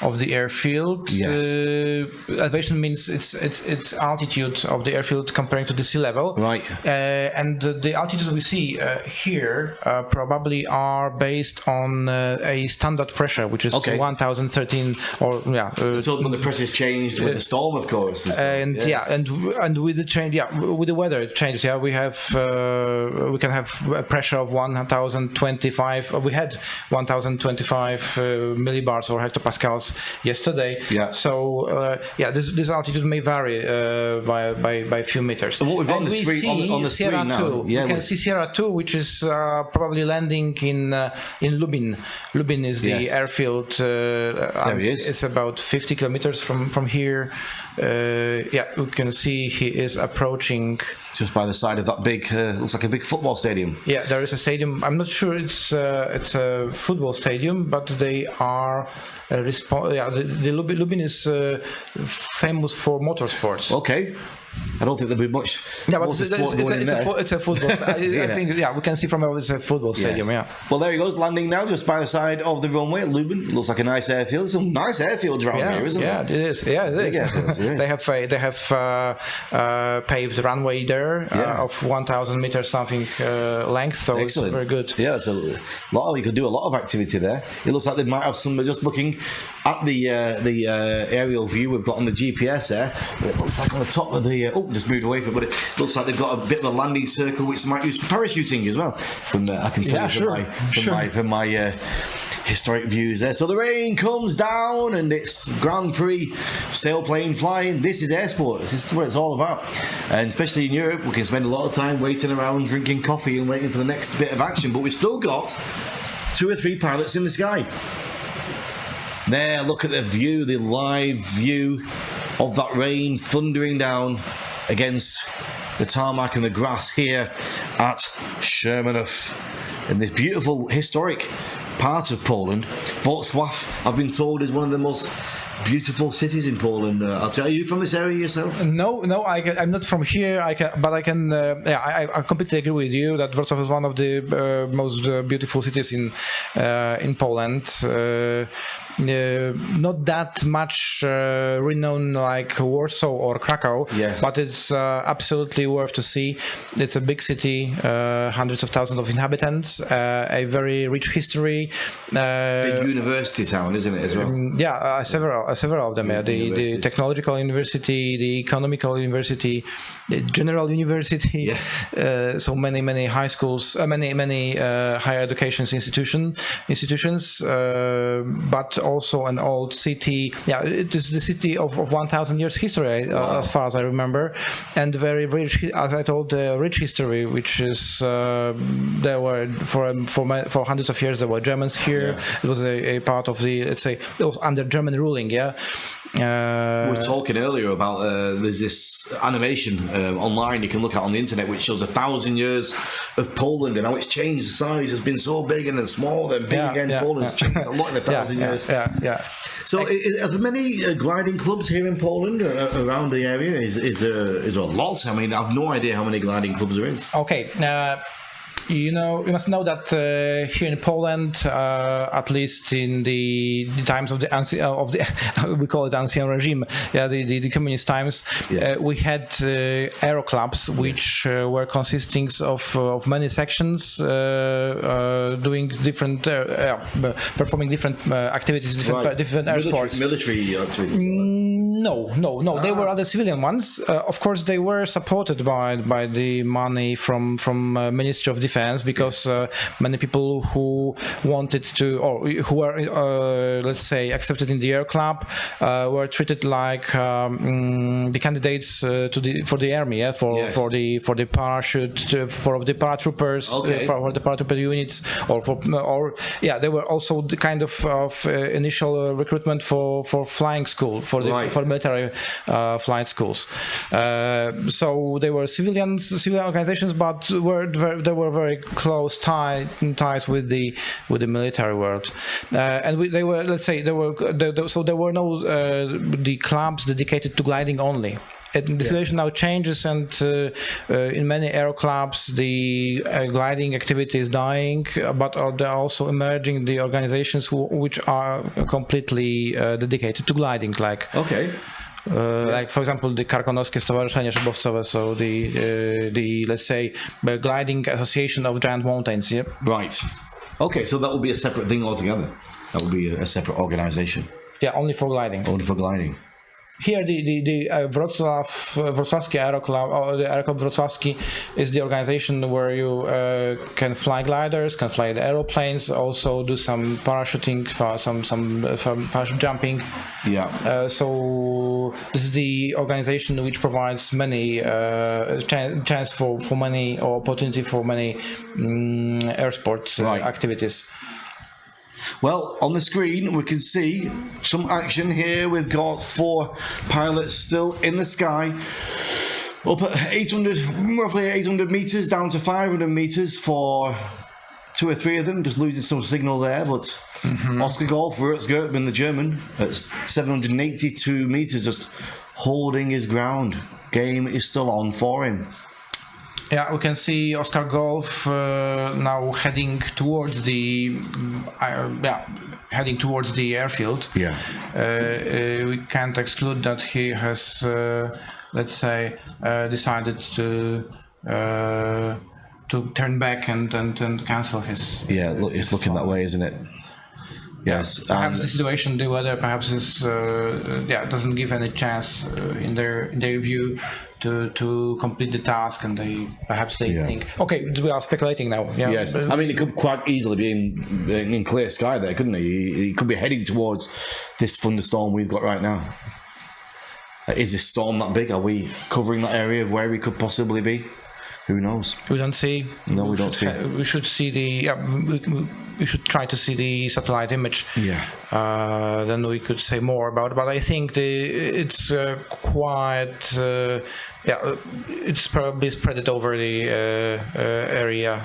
of the airfield. Yes. Elevation means it's altitude of the airfield comparing to the sea level. Right. And the altitudes we see here probably are based on a standard pressure, which is 1013 or so when the pressure has changed with the storm, of course. And and with the change, with the weather it changes. Yeah, we can have a pressure of 1025. We had 1025 millibars or hectopascals yesterday. Yeah. So this altitude may vary by a few meters. So what we've got on the screen, on the Sierra screen now, 2. We can see Sierra 2, which is probably landing in Lubin. Lubin is the airfield. There he is. It's about 50 kilometers from here. We can see he is approaching just by the side of that big, looks like a big football stadium. Yeah, there is a stadium. I'm not sure it's a football stadium, but they are. The Lubin is famous for motorsports. Okay. I don't think there'll be much motorsport going in there. It's a football. I think we can see from it's a football stadium. Yes. Yeah. Well, there he goes, landing now just by the side of the runway. Lubin looks like a nice airfield. Some nice airfields around here, isn't there? Yeah, it is. Yeah, it is. They have paved runway there of 1,000 meters something length. So excellent. It's very good. Yeah, it's a lot. You could do a lot of activity there. It looks like they might have some. Just looking at the aerial view we've got on the GPS there, it looks like on the top of the just moved away from it, but it looks like they've got a bit of a landing circle which they might use for parachuting as well. From I can tell from my historic views there. So the rain comes down and it's Grand Prix sailplane flying. This is air sport. This is what it's all about. And especially in Europe, we can spend a lot of time waiting around, drinking coffee and waiting for the next bit of action. But we've still got 2 or 3 pilots in the sky. There, look at the view, the live view of that rain thundering down against the tarmac and the grass here at Shermanov in this beautiful historic part of Poland. Wrocław, I've been told, is one of the most beautiful cities in Poland. I'll tell you, from this area yourself? No, I'm not from here. I completely agree with you that Wrocław is one of the most beautiful cities in Poland. not that much renowned like Warsaw or Krakow, but it's absolutely worth to see. It's a big city, hundreds of thousands of inhabitants, a very rich history. Big university town, isn't it, as well? Several of them. The technological university, the economical university, the general university. Yes. So many high schools, many higher education institutions, but also an old city. Yeah, it is the city of 1,000 years history, as far as I remember, and very rich, as I told, rich history, which is there were for hundreds of years there were Germans here. It was a part of the, let's say, it was under German ruling. We were talking earlier about there's this animation online you can look at on the internet which shows 1,000 years of Poland and how it's changed. The size has been so big and then small, then big again. Poland's changed a lot in 1,000 years. So, are there many gliding clubs here in Poland around the area? Is there a lot? I mean, I've no idea how many gliding clubs there is. Okay. You must know that here in Poland, at least in the times of the we call it ancien regime, the communist times, we had aero clubs which were consisting of many sections doing different, performing different activities, different air sports. Military activities. No. They were other civilian ones. Of course, they were supported by the money from Ministry of Defense, because many people who wanted to, or who were, let's say, accepted in the air club, were treated like the candidates for the army, for the parachute, for the paratroopers, for the paratrooper units, they were also the kind of initial recruitment for flying school, for military flight schools. So they were civilian organizations, but they were very close ties with the military world, and there were no the clubs dedicated to gliding only. The situation now changes, and in many aero clubs the gliding activity is dying, but there are also emerging the organizations which are completely dedicated to gliding, like for example, the Karkonoskie Stowarzyszenie Szybowcowe, so the let's say gliding association of giant mountains. Right. Okay, so that will be a separate thing altogether. That will be a separate organization. Yeah, only for gliding. Only for gliding. Here, the Wrocławski Aero Club, or the Aero Club Wrocławski, is the organization where you can fly gliders, can fly the aeroplanes, also do some parachuting, some parachute jumping. So this is the organization which provides many chance for many, or opportunity for many air sports activities. Well, on the screen we can see some action here. We've got 4 pilots still in the sky, up at roughly 800 meters, down to 500 meters for 2 or 3 of them, just losing some signal there. But Oscar Golf, Wurzgertman, the German, at 782 meters, just holding his ground. Game is still on for him. Yeah, we can see Oscar Golf now heading towards the airfield. We can't exclude that he has, let's say, decided to turn back and cancel his. It's looking that way, isn't it? Yes. Perhaps the situation, the weather, perhaps is doesn't give any chance in their view to complete the task, and they think, okay, we are speculating now. Yes, I mean, it could quite easily be in clear sky there, couldn't he? He could be heading towards this thunderstorm we've got right now. Is this storm that big? Are we covering that area of where he could possibly be? Who knows? We don't see. No, we don't see. We should see we should try to see the satellite image. Then we could say more about it. But I think it's quite. It's probably spread over the area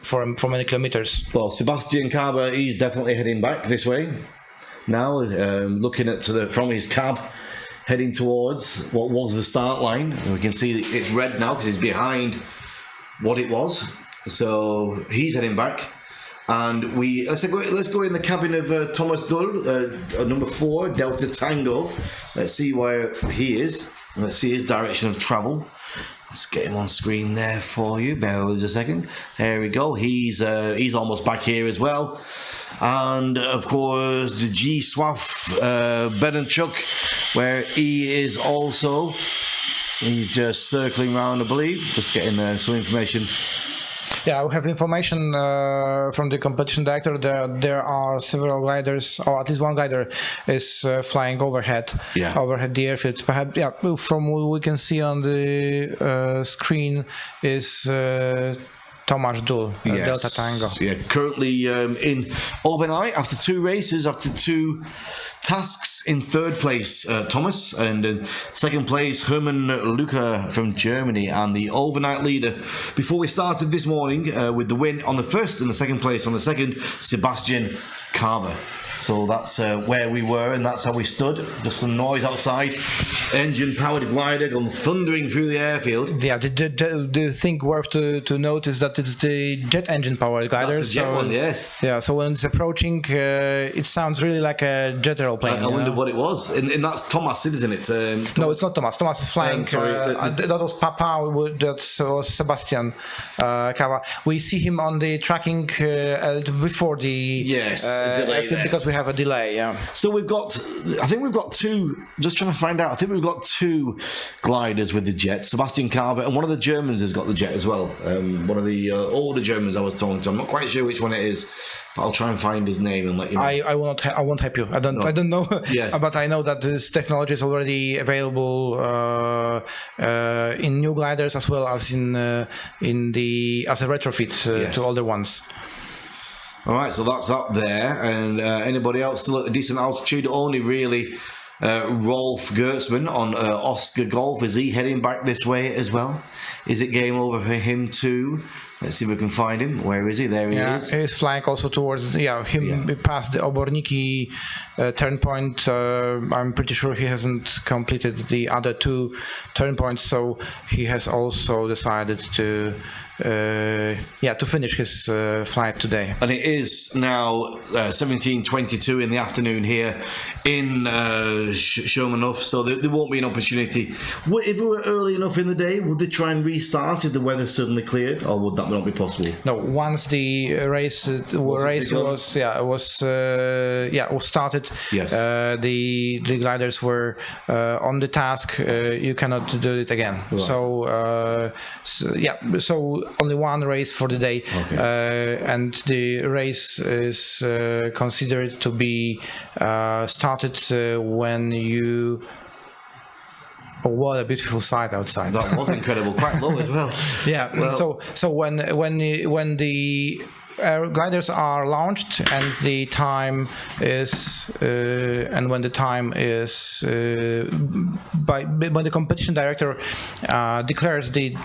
for many kilometers. Well, Sebastian Kaber, he's definitely heading back this way now, looking from his cab, heading towards what was the start line. We can see it's red now because he's behind what it was. So he's heading back. And let's go in the cabin of Thomas Dull, number 4, Delta Tango. Let's see where he is. Let's see his direction of travel. Let's get him on screen there for you. Bear with us a second. There we go. He's almost back here as well. And of course the G Swaff Benenchuk, where he is also. He's just circling around, I believe. Just getting some information. Yeah, we have information from the competition director that there are several gliders, or at least one glider is flying overhead the airfield. Perhaps, from what we can see on the screen is Tomasz Dul, Delta Tango. Yeah, currently in overnight after 2 races, after 2 tasks. In 3rd place, Thomas, and in 2nd place, Hermann Luca from Germany, and the overnight leader before we started this morning with the win on the 1st and the 2nd place on the 2nd, Sebastian Carver. So that's where we were, and that's how we stood. Just some noise outside. Engine-powered glider going thundering through the airfield. Yeah, the thing worth to note is that it's the jet engine-powered glider. That's a jet one, yes. Yeah, so when it's approaching, it sounds really like a jet aeroplane. I wonder what it was. And that's Thomas, isn't it? No, it's not Thomas. Thomas is flying. That was Papa, that was Sebastian Kawa. We see him on the tracking before the airfield because we have a delay. Yeah. So I think we've got 2. Just trying to find out. I think we've got 2 gliders with the jet. Sebastian Carver, and one of the Germans has got the jet as well. One of the older Germans I was talking to. I'm not quite sure which one it is, but I'll try and find his name and let you know. I won't help you. I don't know. Yes. But I know that this technology is already available in new gliders as well as as a retrofit to older ones. All right, so that's up there, and anybody else still at a decent altitude? Only really Rolf Gertzmann on Oscar Golf. Is he heading back this way as well? Is it game over for him too? Let's see if we can find him. Where is he? There he is. He's flying also towards past the Oborniki turn point. I'm pretty sure he hasn't completed the other 2 turn points, so he has also decided to finish his flight today. And it is now 17:22 in the afternoon here in Shomanov, so there won't be an opportunity. If it were early enough in the day, would they try and restart if the weather suddenly cleared, or would that not be possible? No, once the race was started, yes. The gliders were on the task. You cannot do it again. Right. So only one race for the day, and the race is considered to be started when you. Oh, what a beautiful sight outside! That was incredible, quite low as well. Yeah. Well, so when the gliders are launched and the time is when the competition director declares the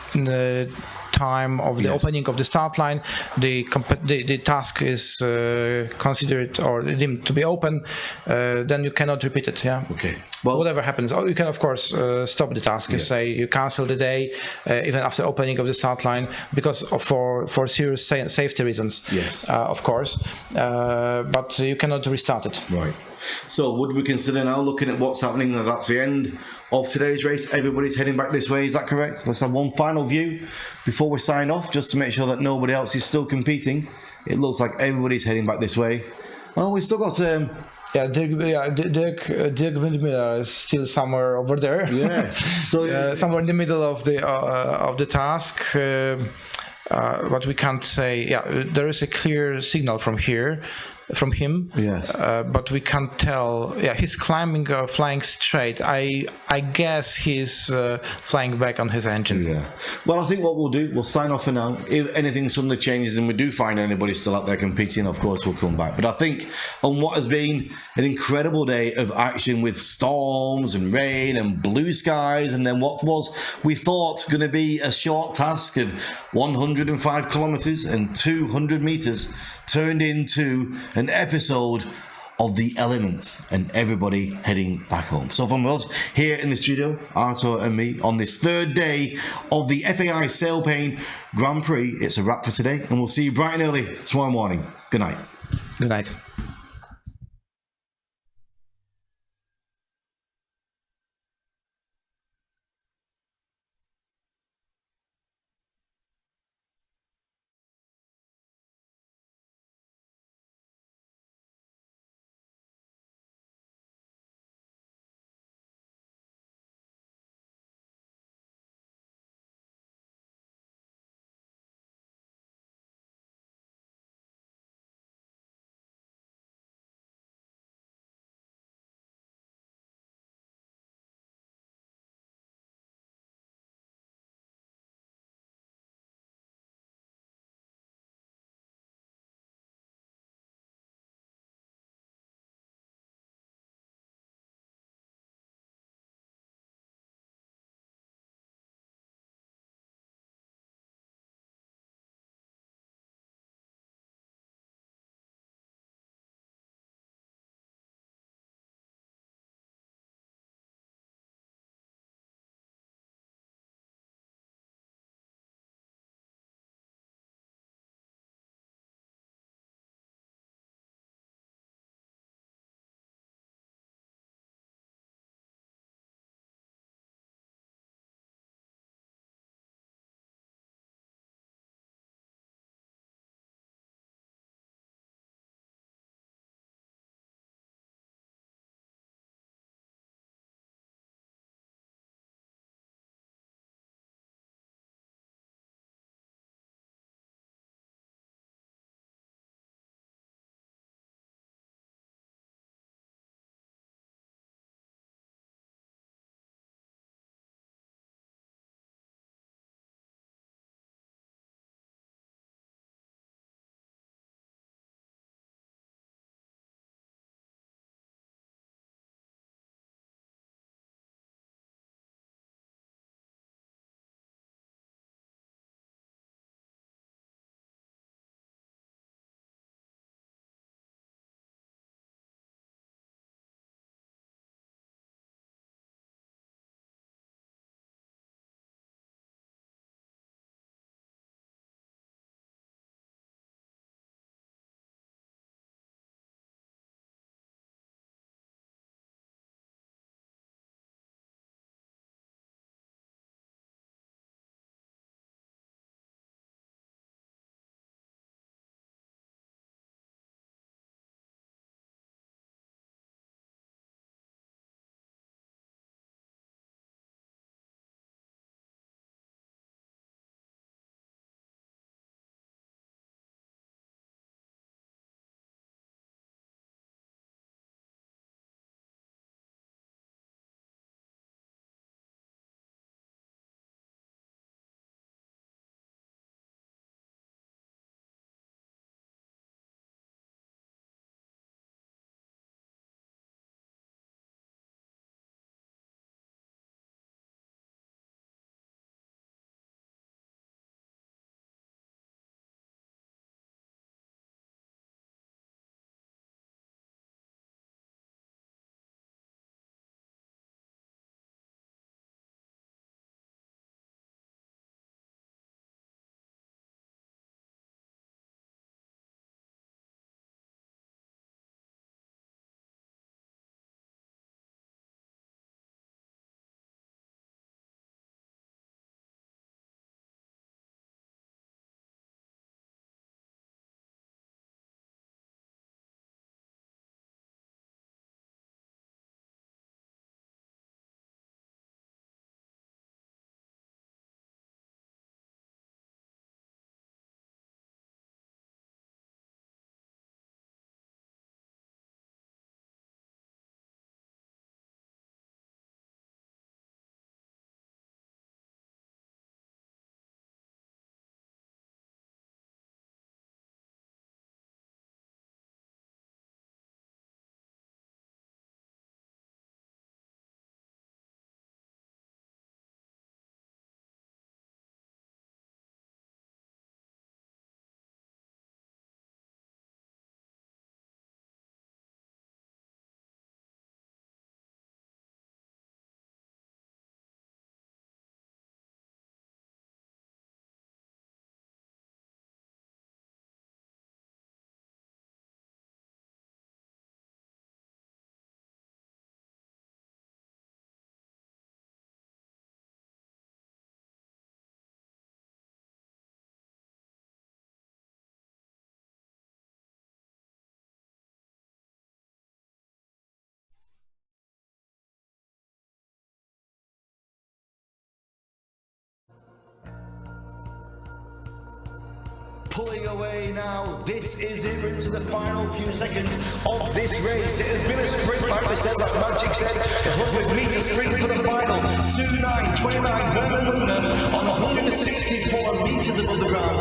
time of the opening of the start line, the task is considered or deemed to be open, then you cannot repeat it. Yeah. Okay. Well, whatever happens, you can of course stop the task. You say you cancel the day even after opening of the start line because for serious safety reasons. Yes. Of course, but you cannot restart it. Right. So would we consider now, looking at what's happening, that that's the end of today's race? Everybody's heading back this way, is that correct? Let's have one final view before we sign off, just to make sure that nobody else is still competing. It looks like everybody's heading back this way. Oh, we've still got Dirk Windmiller is still somewhere over there. Yeah. So somewhere in the middle of the task. But we can't say. Yeah, there is a clear signal from him. Yes. But we can't tell. Yeah, he's climbing or flying straight. I guess he's flying back on his engine. Yeah. Well, I think what we'll do, we'll sign off for now. If anything suddenly changes and we do find anybody still out there competing, of course we'll come back. But I think on what has been an incredible day of action with storms and rain and blue skies, and then what was, we thought, going to be a short task of 105 kilometers and 200 meters turned into an episode of the elements and everybody heading back home. So from us here in the studio, Artur and me, on this 3rd day of the FAI Sailplane Grand Prix, it's a wrap for today, and we'll see you bright and early tomorrow morning. Good night. Good night. pulling away now. This is it. We're into the final few seconds of this race. It has been a sprint, like we said, like Magic said. 100-meter sprint for the final. 2:9:29. Herman Lundner on 164 meters above the ground.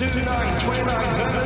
2:09.29.